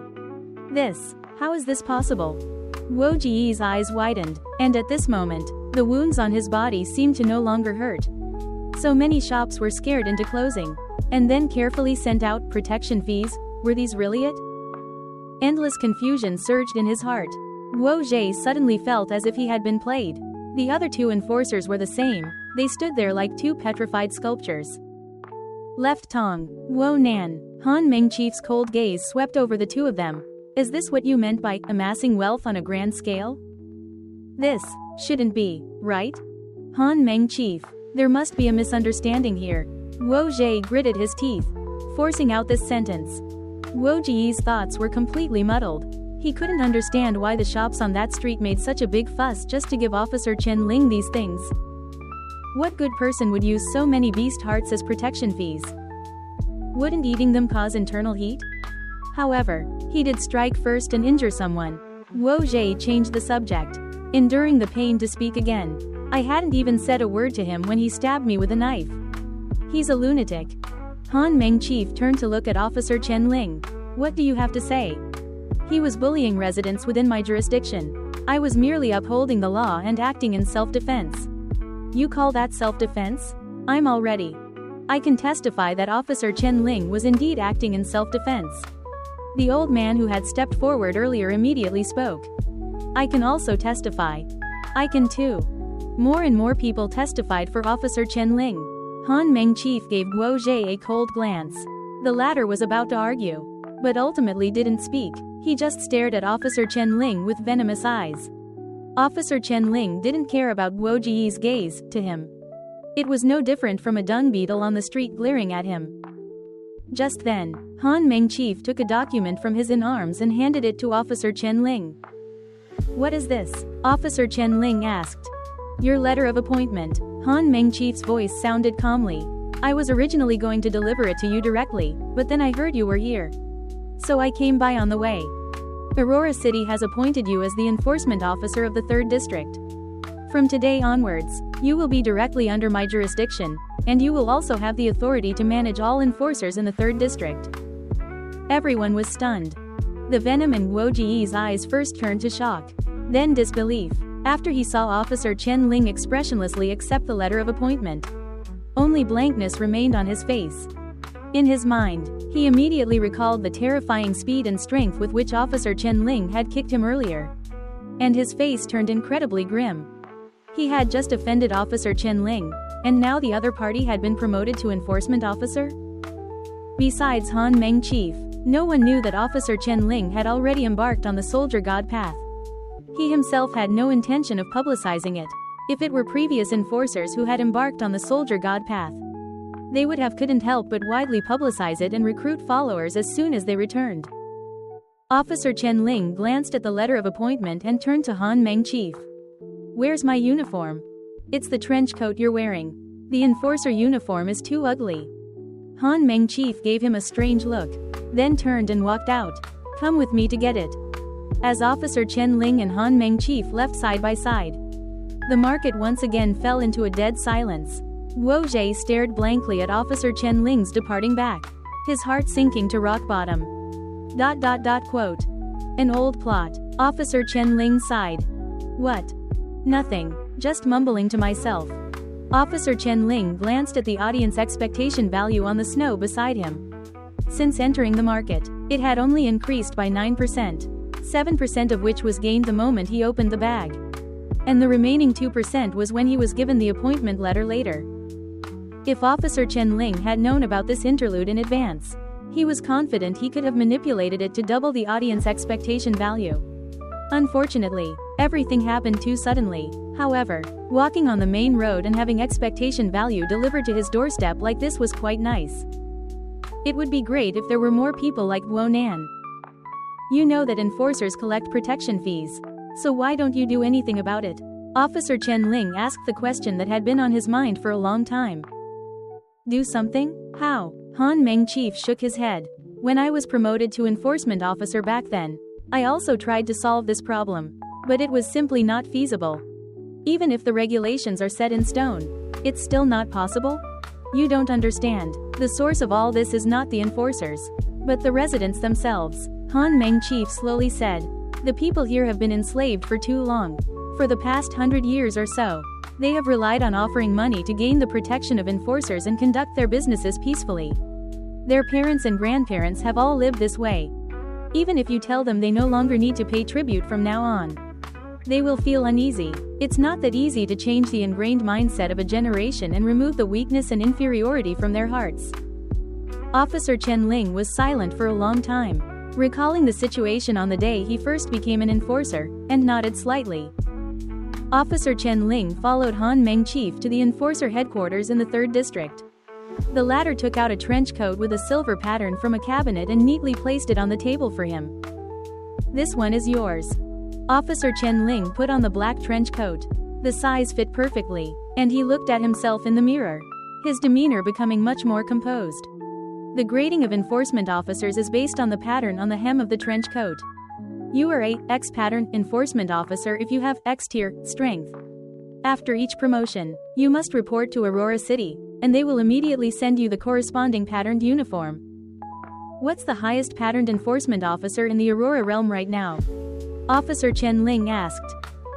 How is this possible? Guo Ji's eyes widened, and at this moment, the wounds on his body seemed to no longer hurt. So many shops were scared into closing, and then carefully sent out protection fees. Were these really it? Endless confusion surged in his heart. Guo Zhe suddenly felt as if he had been played. The other two enforcers were the same. They stood there like two petrified sculptures. Left Tong, Guo Nan. Han Meng Chief's cold gaze swept over the two of them. Is this what you meant by amassing wealth on a grand scale? This shouldn't be, right? Han Meng Chief. There must be a misunderstanding here. Guo Zhe gritted his teeth, forcing out this sentence. Guo Ji's thoughts were completely muddled. He couldn't understand why the shops on that street made such a big fuss just to give Officer Chen Ling these things. What good person would use so many beast hearts as protection fees? Wouldn't eating them cause internal heat? However, he did strike first and injure someone. Guo Zhe changed the subject, enduring the pain to speak again. I hadn't even said a word to him when he stabbed me with a knife. He's a lunatic. Han Meng Chief turned to look at Officer Chen Ling. What do you have to say? He was bullying residents within my jurisdiction. I was merely upholding the law and acting in self-defense. You call that self-defense? I'm all ready. I can testify that Officer Chen Ling was indeed acting in self-defense. The old man who had stepped forward earlier immediately spoke. I can also testify. I can too. More and more people testified for Officer Chen Ling. Han Meng Chief gave Guo Zhe a cold glance. The latter was about to argue, but ultimately didn't speak. He just stared at Officer Chen Ling with venomous eyes. Officer Chen Ling didn't care about Guo Ji's gaze to him. It was no different from a dung beetle on the street glaring at him. Just then, Han Meng Chief took a document from his arms and handed it to Officer Chen Ling. What is this? Officer Chen Ling asked. Your letter of appointment. Han Meng Chief's voice sounded calmly. I was originally going to deliver it to you directly, but then I heard you were here. So I came by on the way. Aurora City has appointed you as the enforcement officer of the 3rd District. From today onwards, you will be directly under my jurisdiction, and you will also have the authority to manage all enforcers in the 3rd District. Everyone was stunned. The venom in Guo Ji's eyes first turned to shock, then disbelief, after he saw Officer Chen Ling expressionlessly accept the letter of appointment. Only blankness remained on his face. In his mind, he immediately recalled the terrifying speed and strength with which Officer Chen Ling had kicked him earlier. And his face turned incredibly grim. He had just offended Officer Chen Ling, and now the other party had been promoted to enforcement officer? Besides Han Meng Chief, no one knew that Officer Chen Ling had already embarked on the soldier god path. He himself had no intention of publicizing it. If it were previous enforcers who had embarked on the soldier god path, they would have couldn't help but widely publicize it and recruit followers as soon as they returned. Officer Chen Ling glanced at the letter of appointment and turned to Han Meng Chief. Where's my uniform? It's the trench coat you're wearing. The enforcer uniform is too ugly. Han Meng Chief gave him a strange look, then turned and walked out. Come with me to get it. As Officer Chen Ling and Han Meng Chief left side by side, the market once again fell into a dead silence. Guo Jie stared blankly at Officer Chen Ling's departing back, his heart sinking to rock bottom. Quote. An old plot. Officer Chen Ling sighed. What? Nothing, just mumbling to myself. Officer Chen Ling glanced at the audience expectation value on the snow beside him. Since entering the market, it had only increased by 9%, 7% of which was gained the moment he opened the bag. And the remaining 2% was when he was given the appointment letter later. If Officer Chen Ling had known about this interlude in advance, he was confident he could have manipulated it to double the audience expectation value. Unfortunately, everything happened too suddenly. However, walking on the main road and having expectation value delivered to his doorstep like this was quite nice. It would be great if there were more people like Guo Nan. You know that enforcers collect protection fees, so why don't you do anything about it? Officer Chen Ling asked the question that had been on his mind for a long time. Do something? How? Han Meng Chief shook his head. When I was promoted to enforcement officer back then, I also tried to solve this problem, but it was simply not feasible. Even if the regulations are set in stone, it's still not possible? You don't understand. The source of all this is not the enforcers, but the residents themselves, Han Meng Chief slowly said. The people here have been enslaved for too long. For the past 100 years or so, they have relied on offering money to gain the protection of enforcers and conduct their businesses peacefully. Their parents and grandparents have all lived this way. Even if you tell them they no longer need to pay tribute from now on, they will feel uneasy. It's not that easy to change the ingrained mindset of a generation and remove the weakness and inferiority from their hearts. Officer Chen Ling was silent for a long time, recalling the situation on the day he first became an enforcer, and nodded slightly. Officer Chen Ling followed Han Meng Chief to the enforcer headquarters in the 3rd District. The latter took out a trench coat with a silver pattern from a cabinet and neatly placed it on the table for him. This one is yours. Officer Chen Ling put on the black trench coat. The size fit perfectly, and he looked at himself in the mirror, his demeanor becoming much more composed. The grading of enforcement officers is based on the pattern on the hem of the trench coat. You are a X pattern enforcement officer if you have X tier strength. After each promotion, you must report to Aurora City, and they will immediately send you the corresponding patterned uniform. What's the highest patterned enforcement officer in the Aurora realm right now? Officer Chen Ling asked.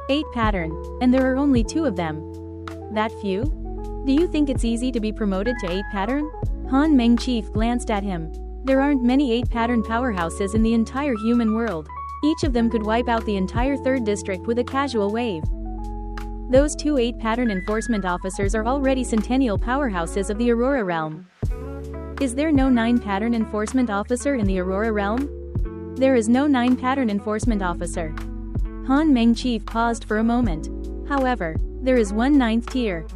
8 pattern, and there are only 2 of them. That few? Do you think it's easy to be promoted to 8 pattern? Han Meng Chief glanced at him. There aren't many 8 pattern powerhouses in the entire human world. Each of them could wipe out the entire 3rd District with a casual wave. Those 2 8 pattern enforcement officers are already centennial powerhouses of the Aurora realm. Is there no 9 pattern enforcement officer in the Aurora realm? There is no 9 pattern enforcement officer. Han Meng Chief paused for a moment. However, there is one 9th tier.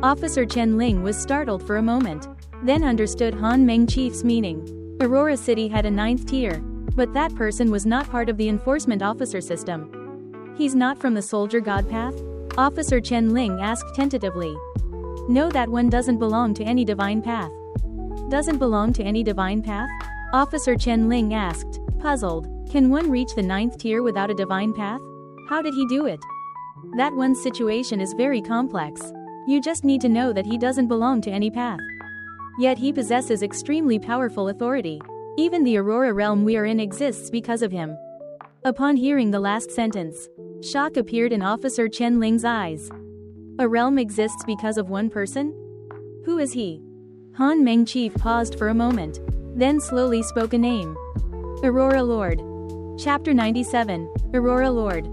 Officer Chen Ling was startled for a moment, then understood Han Meng Chief's meaning. Aurora City had a 9th tier, but that person was not part of the enforcement officer system. He's not from the soldier god path? Officer Chen Ling asked tentatively. No, that one doesn't belong to any divine path. Doesn't belong to any divine path? Officer Chen Ling asked, puzzled. Can one reach the 9th tier without a divine path? How did he do it? That one's situation is very complex. You just need to know that he doesn't belong to any path. Yet he possesses extremely powerful authority. Even the Aurora realm we are in exists because of him. Upon hearing the last sentence, shock appeared in Officer Chen Ling's eyes. A realm exists because of one person? Who is he? Han Meng Chief paused for a moment, then slowly spoke a name. Aurora Lord. Chapter 97, Aurora Lord.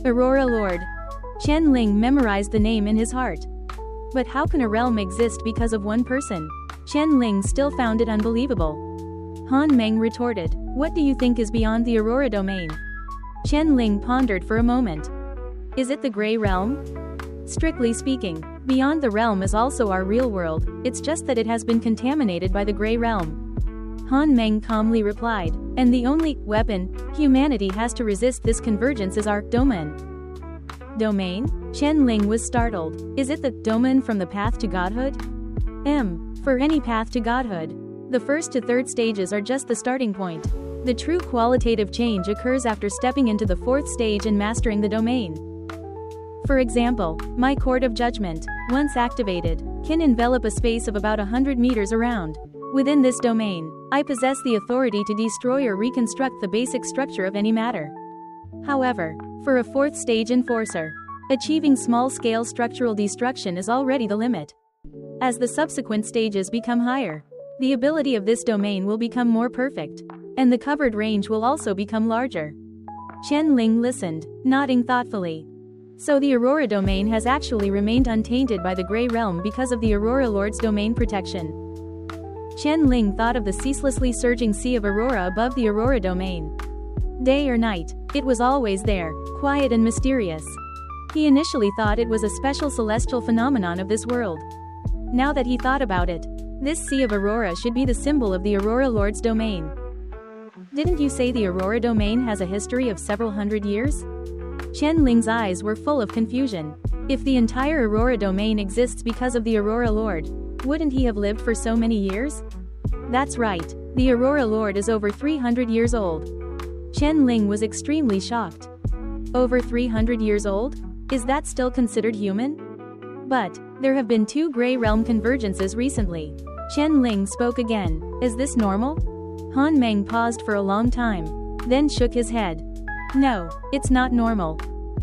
Aurora Lord. Chen Ling memorized the name in his heart. But how can a realm exist because of one person? Chen Ling still found it unbelievable. Han Meng retorted, what do you think is beyond the Aurora domain? Chen Ling pondered for a moment. Is it the Grey Realm? Strictly speaking, beyond the realm is also our real world, it's just that it has been contaminated by the Grey Realm. Han Meng calmly replied, and the only weapon humanity has to resist this convergence is our domain. Domain? Chen Ling was startled. Is it the domain from the path to godhood? For any path to godhood. The first to third stages are just the starting point. The true qualitative change occurs after stepping into the fourth stage and mastering the domain. For example, my Court of Judgment, once activated, can envelop a space of about 100 meters around. Within this domain, I possess the authority to destroy or reconstruct the basic structure of any matter. However, for a fourth stage enforcer, achieving small-scale structural destruction is already the limit. As the subsequent stages become higher, the ability of this domain will become more perfect, and the covered range will also become larger. Chen Ling listened, nodding thoughtfully. So the Aurora domain has actually remained untainted by the Grey Realm because of the Aurora Lord's domain protection. Chen Ling thought of the ceaselessly surging sea of Aurora above the Aurora domain. Day or night, it was always there, quiet and mysterious. He initially thought it was a special celestial phenomenon of this world. Now that he thought about it, this sea of Aurora should be the symbol of the Aurora Lord's domain. Didn't you say the Aurora domain has a history of several hundred years? Chen Ling's eyes were full of confusion. If the entire Aurora domain exists because of the Aurora Lord, wouldn't he have lived for so many years? That's right, the Aurora Lord is over 300 years old. Chen Ling was extremely shocked. Over 300 years old? Is that still considered human? But there have been 2 Grey Realm convergences recently. Chen Ling spoke again. Is this normal? Han Meng paused for a long time, then shook his head. No, it's not normal.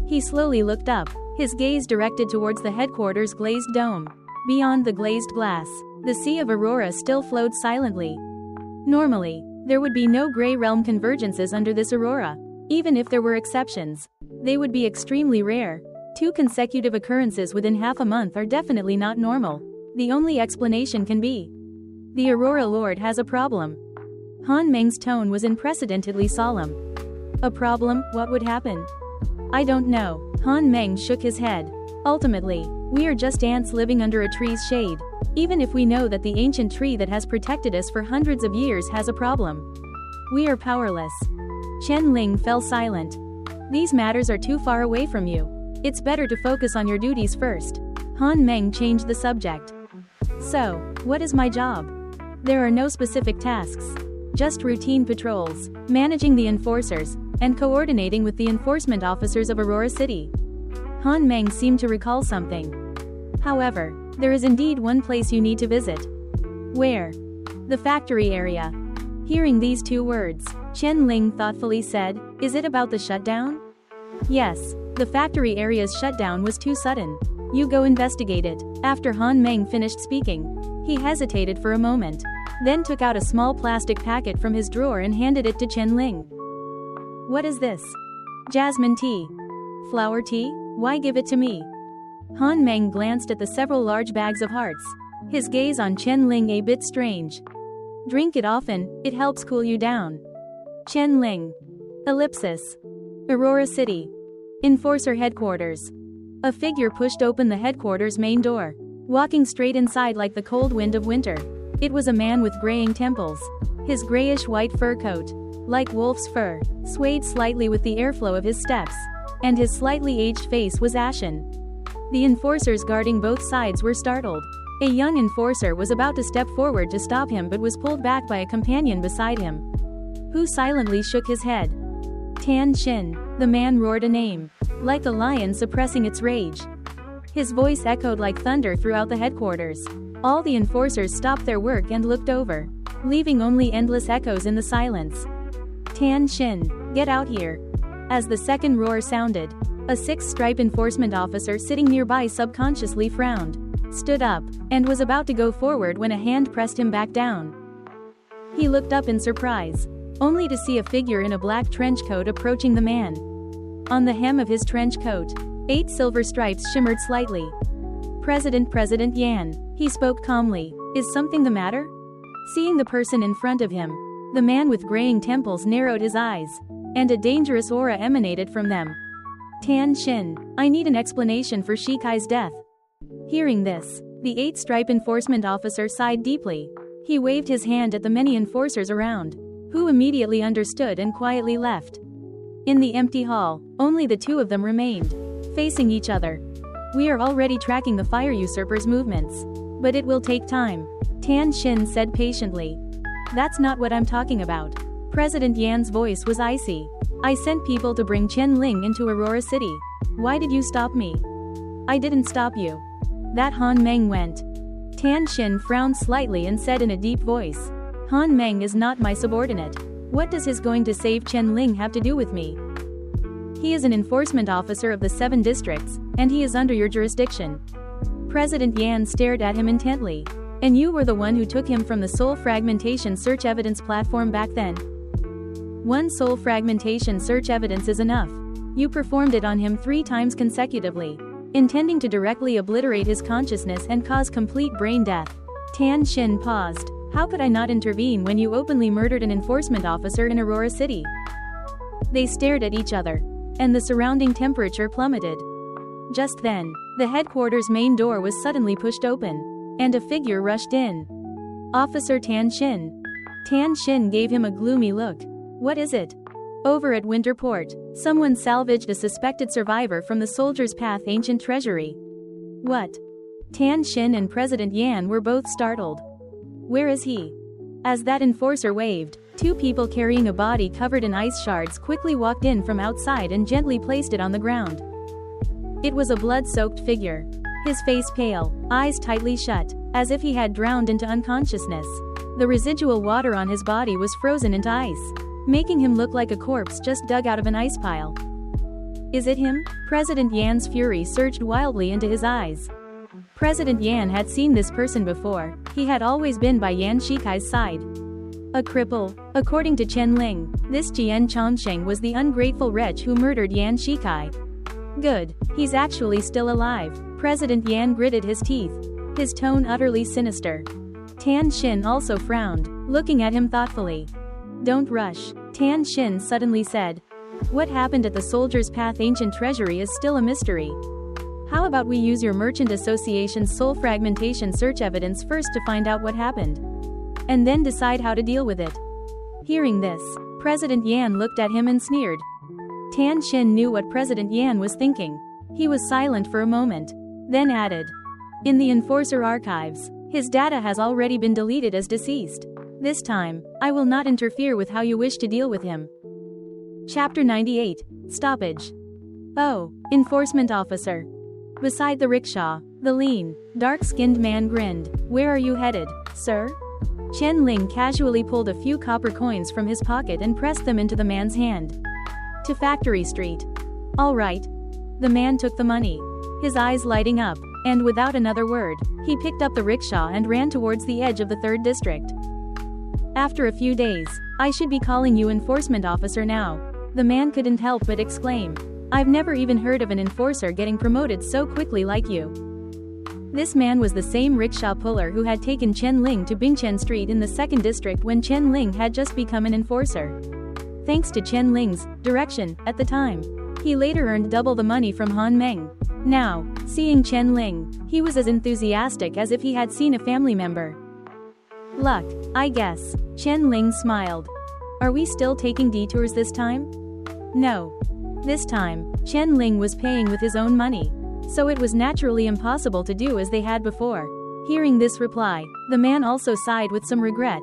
He slowly looked up, his gaze directed towards the headquarters' glazed dome. Beyond the glazed glass, the Sea of Aurora still flowed silently. Normally, there would be no Grey Realm convergences under this Aurora. Even if there were exceptions, they would be extremely rare. 2 consecutive occurrences within half a month are definitely not normal. The only explanation can be the Aurora Lord has a problem. Han Meng's tone was unprecedentedly solemn. A problem? What would happen? I don't know. Han Meng shook his head. Ultimately, we are just ants living under a tree's shade. Even if we know that the ancient tree that has protected us for hundreds of years has a problem, we are powerless. Chen Ling fell silent. These matters are too far away from you. It's better to focus on your duties first. Han Meng changed the subject. So, what is my job? There are no specific tasks. Just routine patrols, managing the enforcers, and coordinating with the enforcement officers of Aurora City. Han Meng seemed to recall something. However, there is indeed one place you need to visit. Where? The factory area. Hearing these 2 words, Chen Ling thoughtfully said, is it about the shutdown? Yes, the factory area's shutdown was too sudden. You go investigate it. After Han Meng finished speaking, he hesitated for a moment, then took out a small plastic packet from his drawer and handed it to Chen Ling. What is this? Jasmine tea. Flower tea? Why give it to me? Han Meng glanced at the several large bags of hearts, his gaze on Chen Ling a bit strange. Drink it often, it helps cool you down. Chen Ling. Ellipsis. Aurora City. Enforcer Headquarters. A figure pushed open the headquarters' main door, walking straight inside like the cold wind of winter. It was a man with graying temples. His grayish-white fur coat, like wolf's fur, swayed slightly with the airflow of his steps, and his slightly aged face was ashen. The enforcers guarding both sides were startled. A young enforcer was about to step forward to stop him but was pulled back by a companion beside him, who silently shook his head. Tan Xin. The man roared a name. Like a lion suppressing its rage. His voice echoed like thunder throughout the headquarters. All the enforcers stopped their work and looked over, leaving only endless echoes in the silence. Tan Xin, get out here. As the second roar sounded, a six-stripe enforcement officer sitting nearby subconsciously frowned, stood up, and was about to go forward when a hand pressed him back down. He looked up in surprise, only to see a figure in a black trench coat approaching the man. On the hem of his trench coat, 8 silver stripes shimmered slightly. President Yan, he spoke calmly, is something the matter? Seeing the person in front of him, the man with graying temples narrowed his eyes, and a dangerous aura emanated from them. Tan Xin, I need an explanation for Shikai's death. Hearing this, the 8-stripe enforcement officer sighed deeply. He waved his hand at the many enforcers around, who immediately understood and quietly left. In the empty hall, only the two of them remained, facing each other. We are already tracking the fire usurper's movements, but it will take time, Tan Xin said patiently. That's not what I'm talking about. President Yan's voice was icy. I sent people to bring Chen Ling into Aurora City. Why did you stop me? I didn't stop you. That Han Meng went. Tan Xin frowned slightly and said in a deep voice. Han Meng is not my subordinate. What does his going to save Chen Ling have to do with me? He is an enforcement officer of the 7 districts, and he is under your jurisdiction. President Yan stared at him intently. And you were the one who took him from the soul fragmentation search evidence platform back then. One soul fragmentation search evidence is enough. You performed it on him 3 times consecutively, intending to directly obliterate his consciousness and cause complete brain death. Tan Xin paused. How could I not intervene when you openly murdered an enforcement officer in Aurora City? They stared at each other, and the surrounding temperature plummeted. Just then, the headquarters' main door was suddenly pushed open, and a figure rushed in. Officer Tan Xin. Tan Xin gave him a gloomy look. What is it? Over at Winterport, someone salvaged a suspected survivor from the Soldier's Path ancient treasury. What? Tan Xin and President Yan were both startled. Where is he? As that enforcer waved, 2 people carrying a body covered in ice shards quickly walked in from outside and gently placed it on the ground. It was a blood-soaked figure. His face pale, eyes tightly shut, as if he had drowned into unconsciousness. The residual water on his body was frozen into ice, making him look like a corpse just dug out of an ice pile. Is it him? President Yan's fury surged wildly into his eyes. President Yan had seen this person before. He had always been by Yan Shikai's side. A cripple. According to Chen Ling, this Jian Chongsheng was the ungrateful wretch who murdered Yan Shikai. Good. He's actually still alive. President Yan gritted his teeth, his tone utterly sinister. Tan Xin also frowned, looking at him thoughtfully. Don't rush, Tan Xin suddenly said. What happened at the Soldier's Path ancient treasury is still a mystery. How about we use your Merchant Association's soul fragmentation search evidence first to find out what happened, and then decide how to deal with it. Hearing this, President Yan looked at him and sneered. Tan Xin knew what President Yan was thinking. He was silent for a moment, then added. In the Enforcer archives, his data has already been deleted as deceased. This time, I will not interfere with how you wish to deal with him. Chapter 98. Stoppage. Oh, Enforcement Officer. Beside the rickshaw, the lean, dark-skinned man grinned. Where are you headed, sir? Chen Ling casually pulled a few copper coins from his pocket and pressed them into the man's hand. To Factory Street. All right. The man took the money, his eyes lighting up, and without another word, he picked up the rickshaw and ran towards the edge of the 3rd district. After a few days, I should be calling you Enforcement Officer now. The man couldn't help but exclaim. I've never even heard of an enforcer getting promoted so quickly like you. This man was the same rickshaw puller who had taken Chen Ling to Bingchen Street in the 2nd district when Chen Ling had just become an enforcer. Thanks to Chen Ling's direction at the time, he later earned double the money from Han Meng. Now, seeing Chen Ling, he was as enthusiastic as if he had seen a family member. Luck, I guess. Chen Ling smiled. Are we still taking detours this time? No. This time, Chen Ling was paying with his own money, so it was naturally impossible to do as they had before. Hearing this reply, the man also sighed with some regret.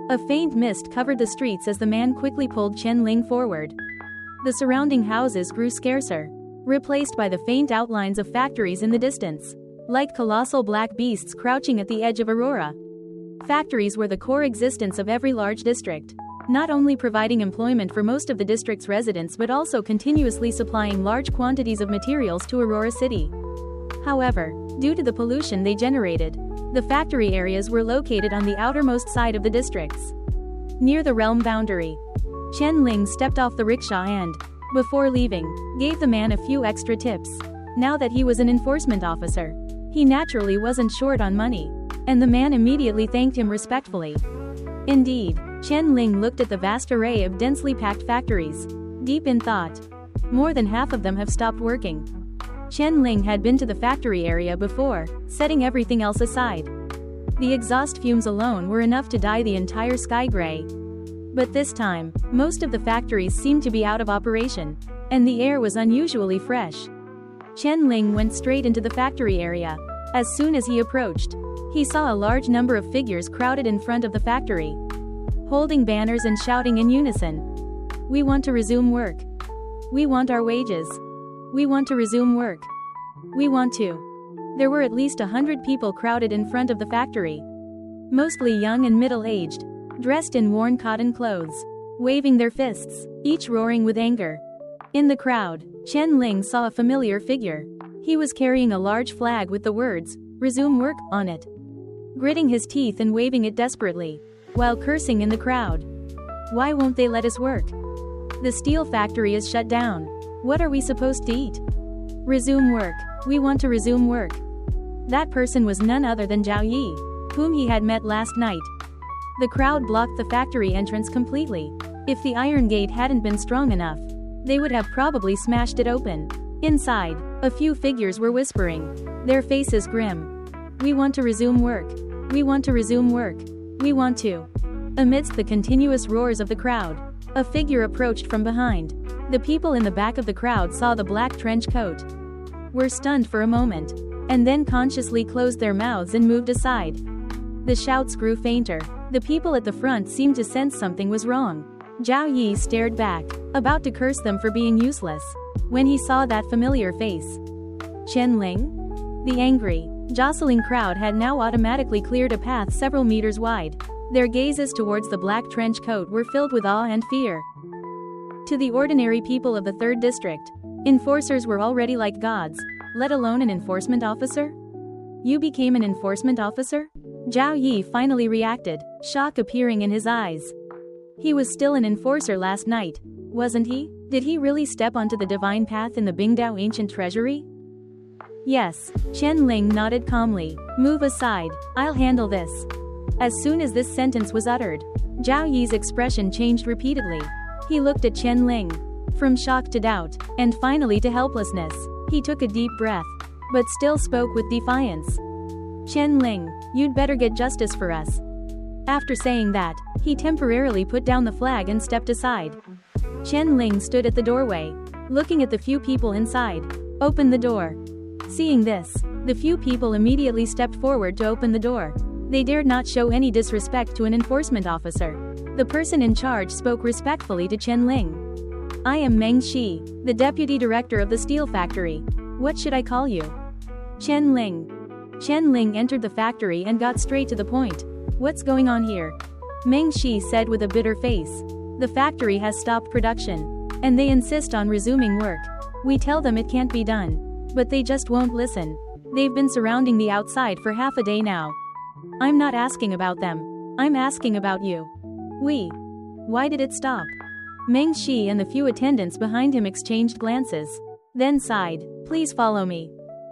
A faint mist covered the streets as the man quickly pulled Chen Ling forward. The surrounding houses grew scarcer, replaced by the faint outlines of factories in the distance, like colossal black beasts crouching at the edge of Aurora. Factories were the core existence of every large district, not only providing employment for most of the district's residents but also continuously supplying large quantities of materials to Aurora City. However, due to the pollution they generated, the factory areas were located on the outermost side of the districts, near the realm boundary. Chen Ling stepped off the rickshaw and, before leaving, gave the man a few extra tips. Now that he was an enforcement officer, he naturally wasn't short on money, and the man immediately thanked him respectfully. Indeed, Chen Ling looked at the vast array of densely packed factories, deep in thought. More than half of them have stopped working. Chen Ling had been to the factory area before, setting everything else aside. The exhaust fumes alone were enough to dye the entire sky gray. But this time, most of the factories seemed to be out of operation, and the air was unusually fresh. Chen Ling went straight into the factory area. As soon as he approached, he saw a large number of figures crowded in front of the factory, holding banners and shouting in unison. "We want to resume work. We want our wages. We want to resume work. We want to." There were at least 100 people crowded in front of the factory, mostly young and middle-aged, dressed in worn cotton clothes, waving their fists, each roaring with anger. In the crowd, Chen Ling saw a familiar figure. He was carrying a large flag with the words, "Resume work," on it, gritting his teeth and waving it desperately, while cursing in the crowd. "Why won't they let us work? The steel factory is shut down. What are we supposed to eat? Resume work. We want to resume work." That person was none other than Zhao Yi, whom he had met last night. The crowd blocked the factory entrance completely. If the iron gate hadn't been strong enough, they would have probably smashed it open. Inside, a few figures were whispering, their faces grim. "We want to resume work. We want to resume work. We want to." Amidst the continuous roars of the crowd, a figure approached from behind. The people in the back of the crowd saw the black trench coat, were stunned for a moment, and then consciously closed their mouths and moved aside. The shouts grew fainter. The people at the front seemed to sense something was wrong. Zhao Yi stared back, about to curse them for being useless, when he saw that familiar face. Chen Ling? The angry, jostling crowd had now automatically cleared a path several meters wide. Their gazes towards the black trench coat were filled with awe and fear. To the ordinary people of the 3rd District, enforcers were already like gods, let alone an enforcement officer? You became an enforcement officer? Zhao Yi finally reacted, shock appearing in his eyes. He was still an enforcer last night, wasn't he? Did he really step onto the divine path in the Bingdao ancient treasury? Yes, Chen Ling nodded calmly. "Move aside, I'll handle this." As soon as this sentence was uttered, Zhao Yi's expression changed repeatedly. He looked at Chen Ling, from shock to doubt, and finally to helplessness. He took a deep breath, but still spoke with defiance. "Chen Ling, you'd better get justice for us." After saying that, he temporarily put down the flag and stepped aside. Chen Ling stood at the doorway, looking at the few people inside. "Open the door." Seeing this, the few people immediately stepped forward to open the door. They dared not show any disrespect to an enforcement officer. The person in charge spoke respectfully to Chen Ling. "I am Meng Shi, the deputy director of the steel factory. What should I call you?" "Chen Ling." Chen Ling entered the factory and got straight to the point. "What's going on here?" Meng Shi said with a bitter face. "The factory has stopped production, and they insist on resuming work. We tell them it can't be done, but they just won't listen. They've been surrounding the outside for half a day now. I'm not asking about them. I'm asking about you." Why did it stop?" Meng Shi and the few attendants behind him exchanged glances, then sighed. "Please follow me."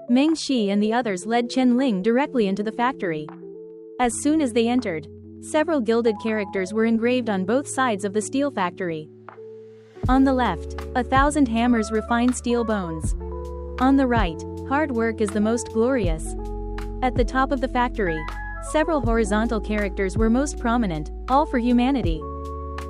Meng Shi and the others led Chen Ling directly into the factory. As soon as they entered, several gilded characters were engraved on both sides of the steel factory. On the left, 1,000 hammers refine steel bones. On the right, hard work is the most glorious. At the top of the factory, several horizontal characters were most prominent, all for humanity.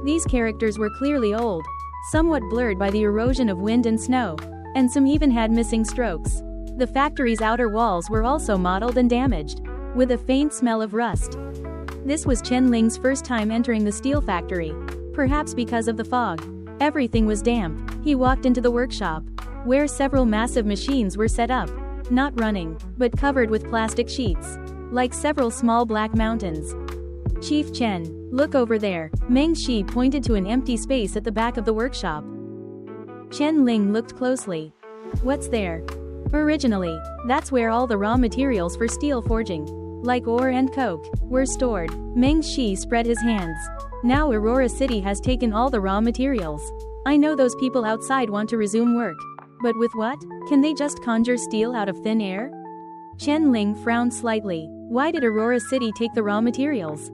These characters were clearly old, somewhat blurred by the erosion of wind and snow, and some even had missing strokes. The factory's outer walls were also mottled and damaged, with a faint smell of rust. This was Chen Ling's first time entering the steel factory. Perhaps because of the fog, everything was damp. He walked into the workshop, where several massive machines were set up, not running, but covered with plastic sheets, like several small black mountains. Chief Chen, look over there. Meng Shi pointed to an empty space at the back of the workshop. Chen Ling looked closely. What's there? Originally, that's where all the raw materials for steel forging, like ore and coke, were stored. Meng Shi spread his hands. Now Aurora City has taken all the raw materials. I know those people outside want to resume work. But with what? Can they just conjure steel out of thin air? Chen Ling frowned slightly. Why did Aurora City take the raw materials?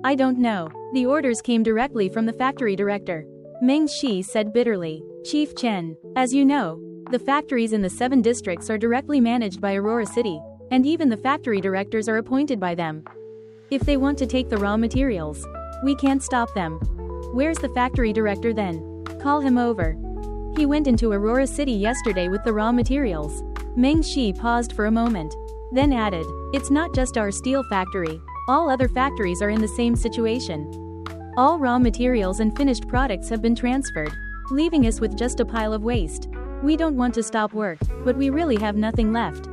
I don't know. The orders came directly from the factory director. Meng Shi said bitterly. Chief Chen, as you know, the factories in the 7 districts are directly managed by Aurora City, and even the factory directors are appointed by them. If they want to take the raw materials, we can't stop them. Where's the factory director then? Call him over. He went into Aurora City yesterday with the raw materials. Meng Shi paused for a moment, then added, it's not just our steel factory, all other factories are in the same situation. All raw materials and finished products have been transferred, leaving us with just a pile of waste. We don't want to stop work, but we really have nothing left.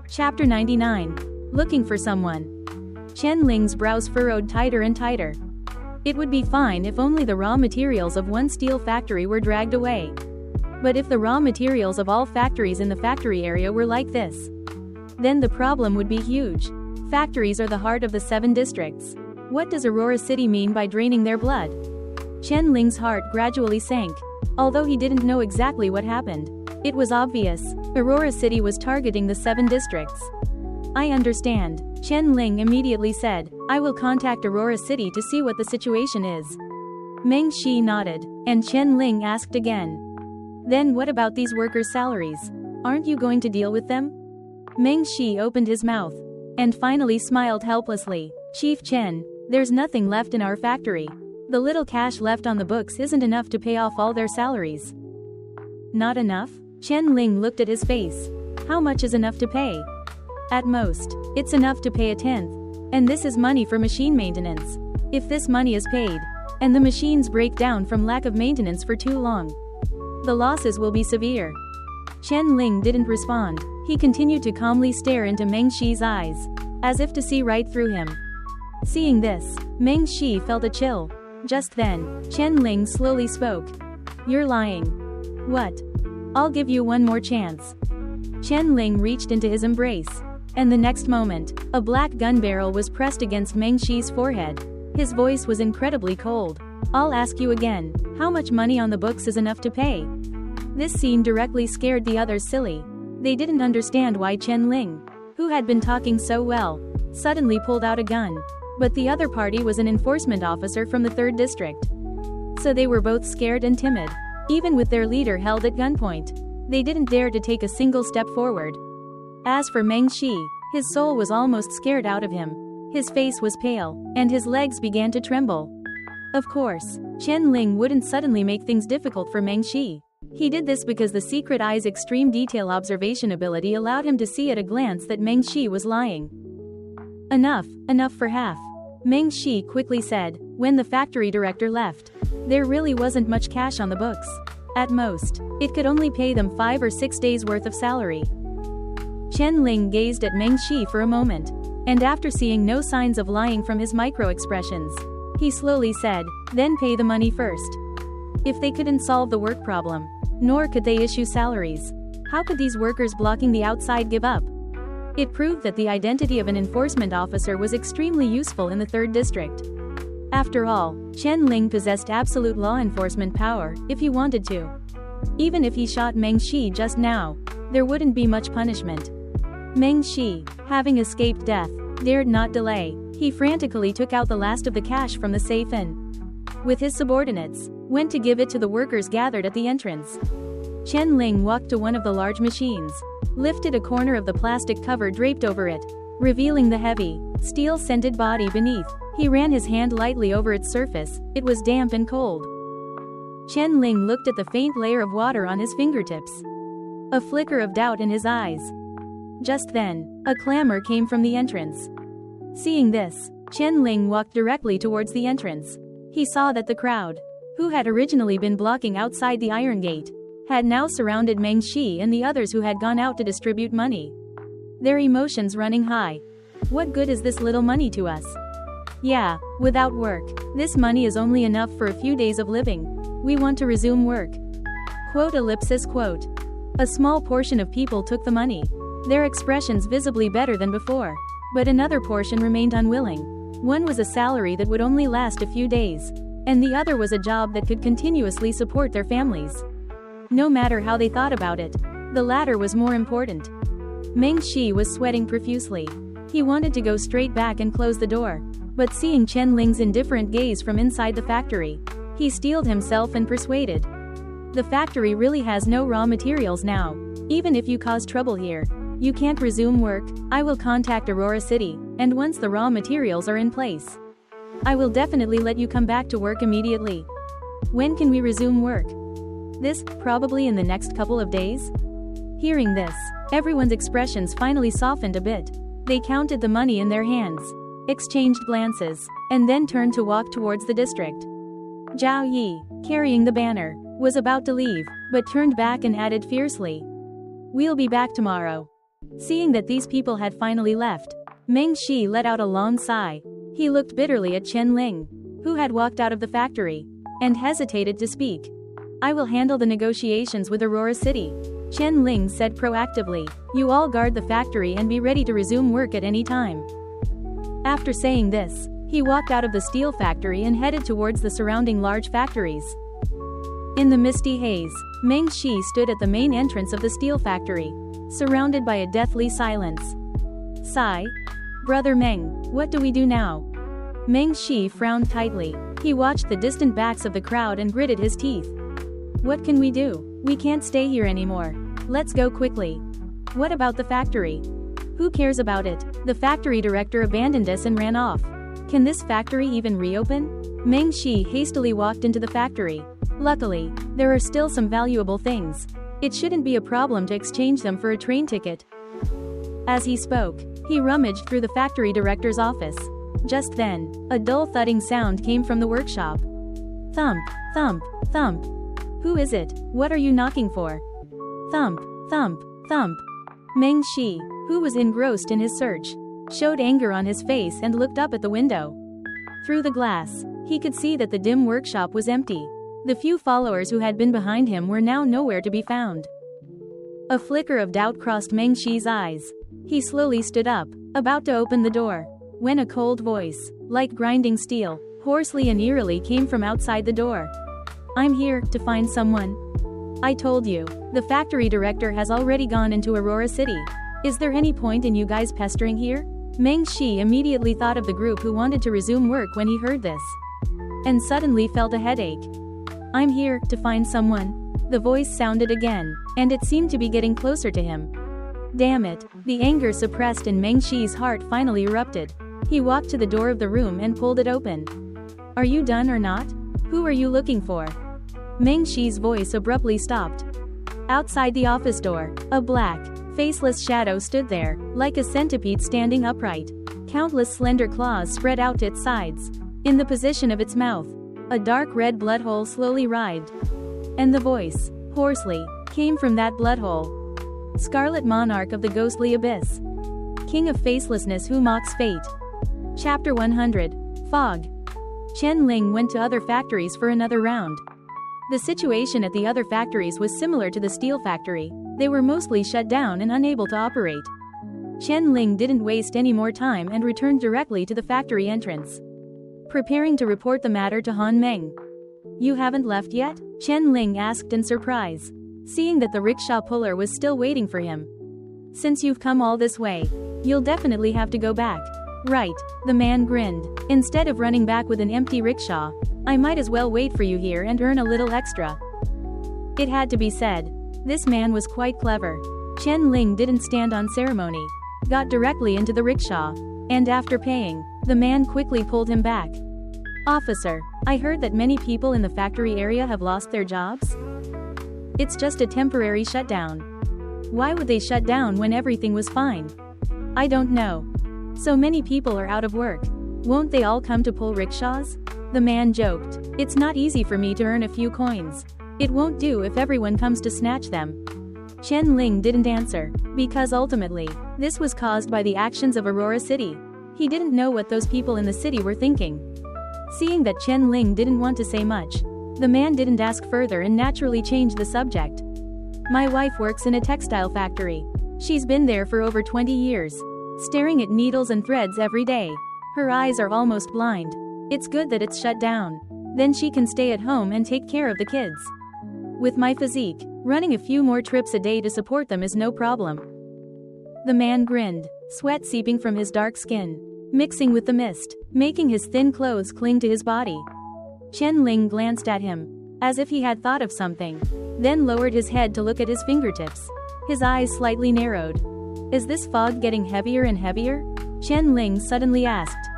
Chapter 99. Looking for someone. Chen Ling's brows furrowed tighter and tighter. It would be fine if only the raw materials of one steel factory were dragged away. But if the raw materials of all factories in the factory area were like this, then the problem would be huge. Factories are the heart of the 7 districts. What does Aurora City mean by draining their blood? Chen Ling's heart gradually sank. Although he didn't know exactly what happened, it was obvious. Aurora City was targeting the 7 districts. I understand, Chen Ling immediately said. I will contact Aurora City to see what the situation is. Meng Shi nodded, and Chen Ling asked again. Then what about these workers' salaries? Aren't you going to deal with them? Meng Shi opened his mouth, and finally smiled helplessly. Chief Chen, there's nothing left in our factory. The little cash left on the books isn't enough to pay off all their salaries. Not enough? Chen Ling looked at his face. How much is enough to pay? At most, it's enough to pay a 10th. And this is money for machine maintenance. If this money is paid, and the machines break down from lack of maintenance for too long, the losses will be severe. Chen Ling didn't respond. He continued to calmly stare into Meng Shi's eyes, as if to see right through him. Seeing this, Meng Shi felt a chill. Just then, Chen Ling slowly spoke. You're lying. What? I'll give you one more chance. Chen Ling reached into his embrace, and the next moment, a black gun barrel was pressed against Meng Shi's forehead. His voice was incredibly cold. I'll ask you again, how much money on the books is enough to pay? This scene directly scared the others silly. They didn't understand why Chen Ling, who had been talking so well, suddenly pulled out a gun. But the other party was an enforcement officer from the 3rd district. So they were both scared and timid. Even with their leader held at gunpoint, they didn't dare to take a single step forward. As for Meng Shi, his soul was almost scared out of him. His face was pale, and his legs began to tremble. Of course, Chen Ling wouldn't suddenly make things difficult for Meng Shi. He did this because the secret eye's extreme detail observation ability allowed him to see at a glance that Meng Shi was lying. Enough for half. Meng Shi quickly said. When the factory director left, there really wasn't much cash on the books. At most, it could only pay them 5 or 6 days worth of salary. Chen Ling gazed at Meng Shi for a moment, and after seeing no signs of lying from his micro-expressions, he slowly said, then pay the money first. If they couldn't solve the work problem, nor could they issue salaries, how could these workers blocking the outside give up? It proved that the identity of an enforcement officer was extremely useful in the 3rd district. After all, Chen Ling possessed absolute law enforcement power, if he wanted to. Even if he shot Meng Shi just now, there wouldn't be much punishment. Meng Shi, having escaped death, dared not delay. He frantically took out the last of the cash from the safe and, with his subordinates, went to give it to the workers gathered at the entrance. Chen Ling walked to one of the large machines, lifted a corner of the plastic cover draped over it, revealing the heavy, steel-scented body beneath. He ran his hand lightly over its surface. It was damp and cold. Chen Ling looked at the faint layer of water on his fingertips, a flicker of doubt in his eyes. Just then, a clamor came from the entrance. Seeing this, Chen Ling walked directly towards the entrance. He saw that the crowd, who had originally been blocking outside the iron gate, had now surrounded Meng Shi and the others who had gone out to distribute money. Their emotions running high. What good is this little money to us? Yeah, without work, this money is only enough for a few days of living. We want to resume work. Quote. A small portion of people took the money, their expressions visibly better than before. But another portion remained unwilling. One was a salary that would only last a few days, and the other was a job that could continuously support their families. No matter how they thought about it, the latter was more important. Meng Shi was sweating profusely. He wanted to go straight back and close the door, but seeing Chen Ling's indifferent gaze from inside the factory, he steeled himself and persuaded. The factory really has no raw materials now. Even if you cause trouble here, you can't resume work. I will contact Aurora City, and once the raw materials are in place, I will definitely let you come back to work immediately. When can we resume work? This, probably in the next couple of days? Hearing this, everyone's expressions finally softened a bit. They counted the money in their hands, exchanged glances, and then turned to walk towards the district. Zhao Yi, carrying the banner, was about to leave, but turned back and added fiercely, "We'll be back tomorrow." Seeing that these people had finally left, Meng Shi let out a long sigh. He looked bitterly at Chen Ling, who had walked out of the factory, and hesitated to speak. "I will handle the negotiations with Aurora City," Chen Ling said proactively. "You all guard the factory and be ready to resume work at any time." After saying this, he walked out of the steel factory and headed towards the surrounding large factories. In the misty haze, Meng Shi stood at the main entrance of the steel factory, surrounded by a deathly silence. Sigh. "Brother Meng, what do we do now?" Meng Shi frowned tightly. He watched the distant backs of the crowd and gritted his teeth. "What can we do? We can't stay here anymore. Let's go quickly." "What about the factory?" "Who cares about it? The factory director abandoned us and ran off. Can this factory even reopen?" Meng Shi hastily walked into the factory. Luckily, there are still some valuable things. It shouldn't be a problem to exchange them for a train ticket. As he spoke, he rummaged through the factory director's office. Just then, a dull thudding sound came from the workshop. Thump, thump, thump. "Who is it? What are you knocking for?" Thump, thump, thump. Meng Shi, who was engrossed in his search, showed anger on his face and looked up at the window. Through the glass, he could see that the dim workshop was empty. The few followers who had been behind him were now nowhere to be found. A flicker of doubt crossed Meng Shi's eyes. He slowly stood up, about to open the door, when a cold voice, like grinding steel, hoarsely and eerily came from outside the door. "I'm here to find someone. I told you, the factory director has already gone into Aurora City. Is there any point in you guys pestering here?" Meng Shi immediately thought of the group who wanted to resume work when he heard this, and suddenly felt a headache. "I'm here to find someone." The voice sounded again, and it seemed to be getting closer to him. Damn it, the anger suppressed in Meng Shi's heart finally erupted. He walked to the door of the room and pulled it open. "Are you done or not? Who are you looking for?" Meng Shi's voice abruptly stopped. Outside the office door, a black, faceless shadow stood there, like a centipede standing upright. Countless slender claws spread out to its sides. In the position of its mouth, a dark red blood hole slowly writhed. And the voice, hoarsely, came from that blood hole. "Scarlet Monarch of the Ghostly Abyss. King of Facelessness who mocks fate." Chapter 100. Fog. Chen Ling went to other factories for another round. The situation at the other factories was similar to the steel factory. They were mostly shut down and unable to operate. Chen Ling didn't waste any more time and returned directly to the factory entrance, preparing to report the matter to Han Meng. "You haven't left yet?" Chen Ling asked in surprise, seeing that the rickshaw puller was still waiting for him. "Since you've come all this way, you'll definitely have to go back." "Right," the man grinned. "Instead of running back with an empty rickshaw, I might as well wait for you here and earn a little extra." It had to be said, this man was quite clever. Chen Ling didn't stand on ceremony, got directly into the rickshaw, and after paying, the man quickly pulled him back. "Officer, I heard that many people in the factory area have lost their jobs?" "It's just a temporary shutdown." "Why would they shut down when everything was fine?" "I don't know. So many people are out of work. Won't they all come to pull rickshaws?" The man joked. It's not easy for me to earn a few coins. It won't do if everyone comes to snatch them. Chen Ling didn't answer, because ultimately, this was caused by the actions of Aurora City. He didn't know what those people in the city were thinking. Seeing that Chen Ling didn't want to say much, the man didn't ask further and naturally changed the subject. My wife works in a textile factory. She's been there for over 20 years, staring at needles and threads every day. Her eyes are almost blind. It's good that it's shut down. Then she can stay at home and take care of the kids. With my physique, running a few more trips a day to support them is no problem. The man grinned, sweat seeping from his dark skin, mixing with the mist, making his thin clothes cling to his body. Chen Ling glanced at him, as if he had thought of something, then lowered his head to look at his fingertips. His eyes slightly narrowed. Is this fog getting heavier and heavier? Chen Ling suddenly asked.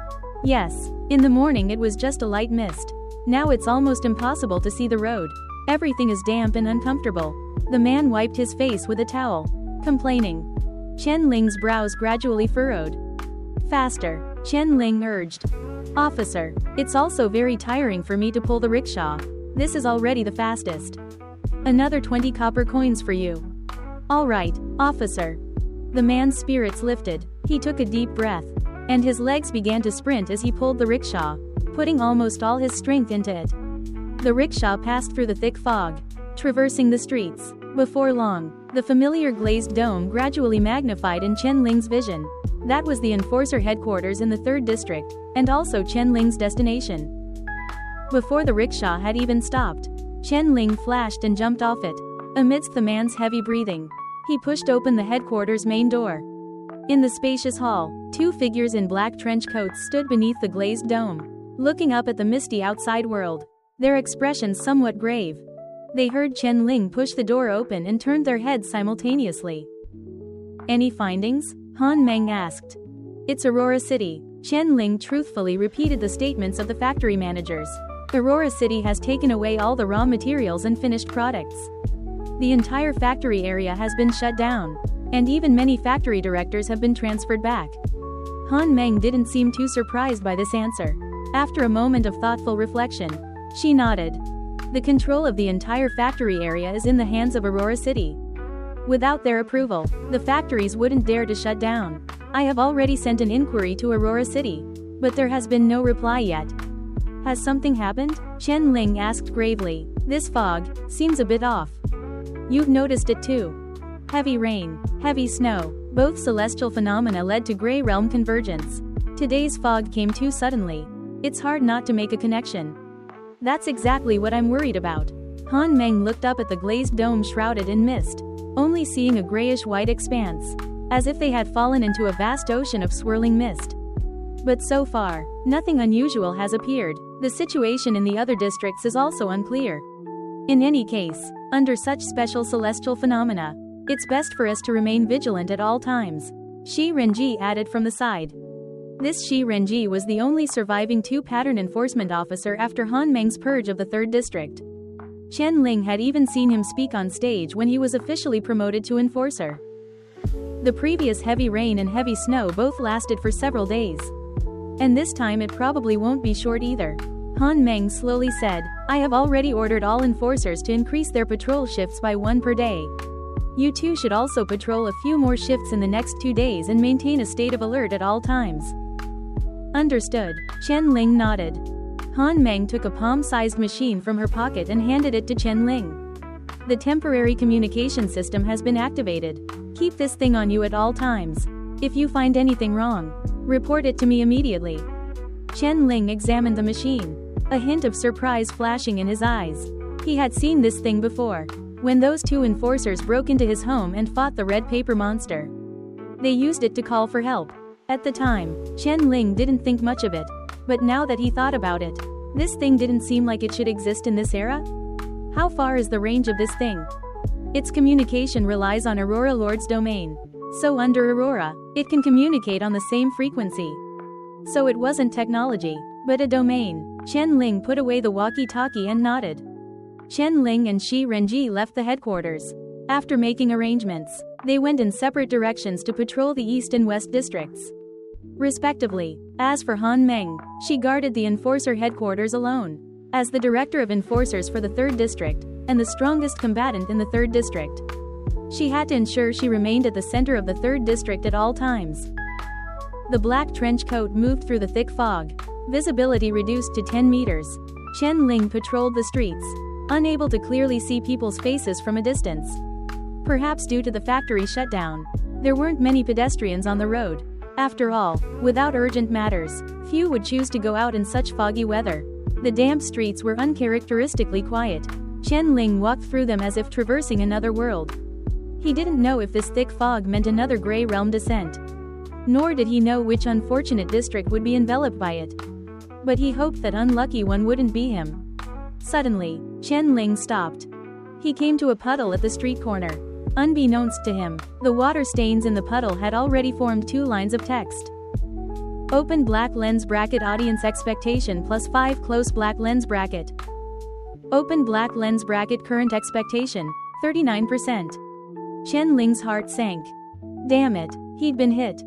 Yes. In the morning it was just a light mist. Now it's almost impossible to see the road. Everything is damp and uncomfortable. The man wiped his face with a towel, complaining. Chen Ling's brows gradually furrowed. Faster, Chen Ling urged. Officer, it's also very tiring for me to pull the rickshaw. This is already the fastest. Another 20 copper coins for you. All right, officer. The man's spirits lifted. He took a deep breath, and his legs began to sprint as he pulled the rickshaw, putting almost all his strength into it. The rickshaw passed through the thick fog, traversing the streets. Before long, the familiar glazed dome gradually magnified in Chen Ling's vision. That was the enforcer headquarters in the 3rd district, and also Chen Ling's destination. Before the rickshaw had even stopped, Chen Ling flashed and jumped off it. Amidst the man's heavy breathing, he pushed open the headquarters' main door. In the spacious hall, 2 figures in black trench coats stood beneath the glazed dome, looking up at the misty outside world, their expressions somewhat grave. They heard Chen Ling push the door open and turned their heads simultaneously. Any findings? Han Meng asked. It's Aurora City. Chen Ling truthfully repeated the statements of the factory managers. Aurora City has taken away all the raw materials and finished products. The entire factory area has been shut down, and even many factory directors have been transferred back. Han Meng didn't seem too surprised by this answer. After a moment of thoughtful reflection, she nodded. The control of the entire factory area is in the hands of Aurora City. Without their approval, the factories wouldn't dare to shut down. I have already sent an inquiry to Aurora City, but there has been no reply yet. Has something happened? Chen Ling asked gravely. This fog seems a bit off. You've noticed it too. Heavy rain, heavy snow, both celestial phenomena led to Grey Realm convergence. Today's fog came too suddenly. It's hard not to make a connection. That's exactly what I'm worried about. Han Meng looked up at the glazed dome shrouded in mist, only seeing a grayish-white expanse, as if they had fallen into a vast ocean of swirling mist. But so far, nothing unusual has appeared. The situation in the other districts is also unclear. In any case, under such special celestial phenomena, it's best for us to remain vigilant at all times, Shi Renji added from the side. This Shi Renji was the only surviving 2 pattern enforcement officer after Han Meng's purge of the 3rd district. Chen Ling had even seen him speak on stage when he was officially promoted to enforcer. The previous heavy rain and heavy snow both lasted for several days. And this time it probably won't be short either. Han Meng slowly said, I have already ordered all enforcers to increase their patrol shifts by 1 per day. You two should also patrol a few more shifts in the next 2 days and maintain a state of alert at all times. Understood. Chen Ling nodded. Han Meng took a palm-sized machine from her pocket and handed it to Chen Ling. The temporary communication system has been activated. Keep this thing on you at all times. If you find anything wrong, report it to me immediately. Chen Ling examined the machine, a hint of surprise flashing in his eyes. He had seen this thing before, when those 2 enforcers broke into his home and fought the red paper monster. They used it to call for help. At the time, Chen Ling didn't think much of it, but now that he thought about it, this thing didn't seem like it should exist in this era. How far is the range of this thing? Its communication relies on Aurora Lord's domain. So under Aurora, it can communicate on the same frequency. So it wasn't technology, but a domain. Chen Ling put away the walkie-talkie and nodded. Chen Ling and Shi Renji left the headquarters. After making arrangements, they went in separate directions to patrol the east and west districts, respectively. As for Han Meng, she guarded the enforcer headquarters alone. As the director of enforcers for the 3rd District, and the strongest combatant in the 3rd District, she had to ensure she remained at the center of the 3rd District at all times. The black trench coat moved through the thick fog. Visibility reduced to 10 meters. Chen Ling patrolled the streets, unable to clearly see people's faces from a distance. Perhaps due to the factory shutdown, there weren't many pedestrians on the road. After all, without urgent matters, few would choose to go out in such foggy weather. The damp streets were uncharacteristically quiet. Chen Ling walked through them as if traversing another world. He didn't know if this thick fog meant another Grey Realm descent. Nor did he know which unfortunate district would be enveloped by it. But he hoped that unlucky one wouldn't be him. Suddenly, Chen Ling stopped. He came to a puddle at the street corner. Unbeknownst to him, the water stains in the puddle had already formed 2 lines of text. Open black lens bracket audience expectation +5 close black lens bracket. Open black lens bracket current expectation, 39%. Chen Ling's heart sank. Damn it, he'd been hit.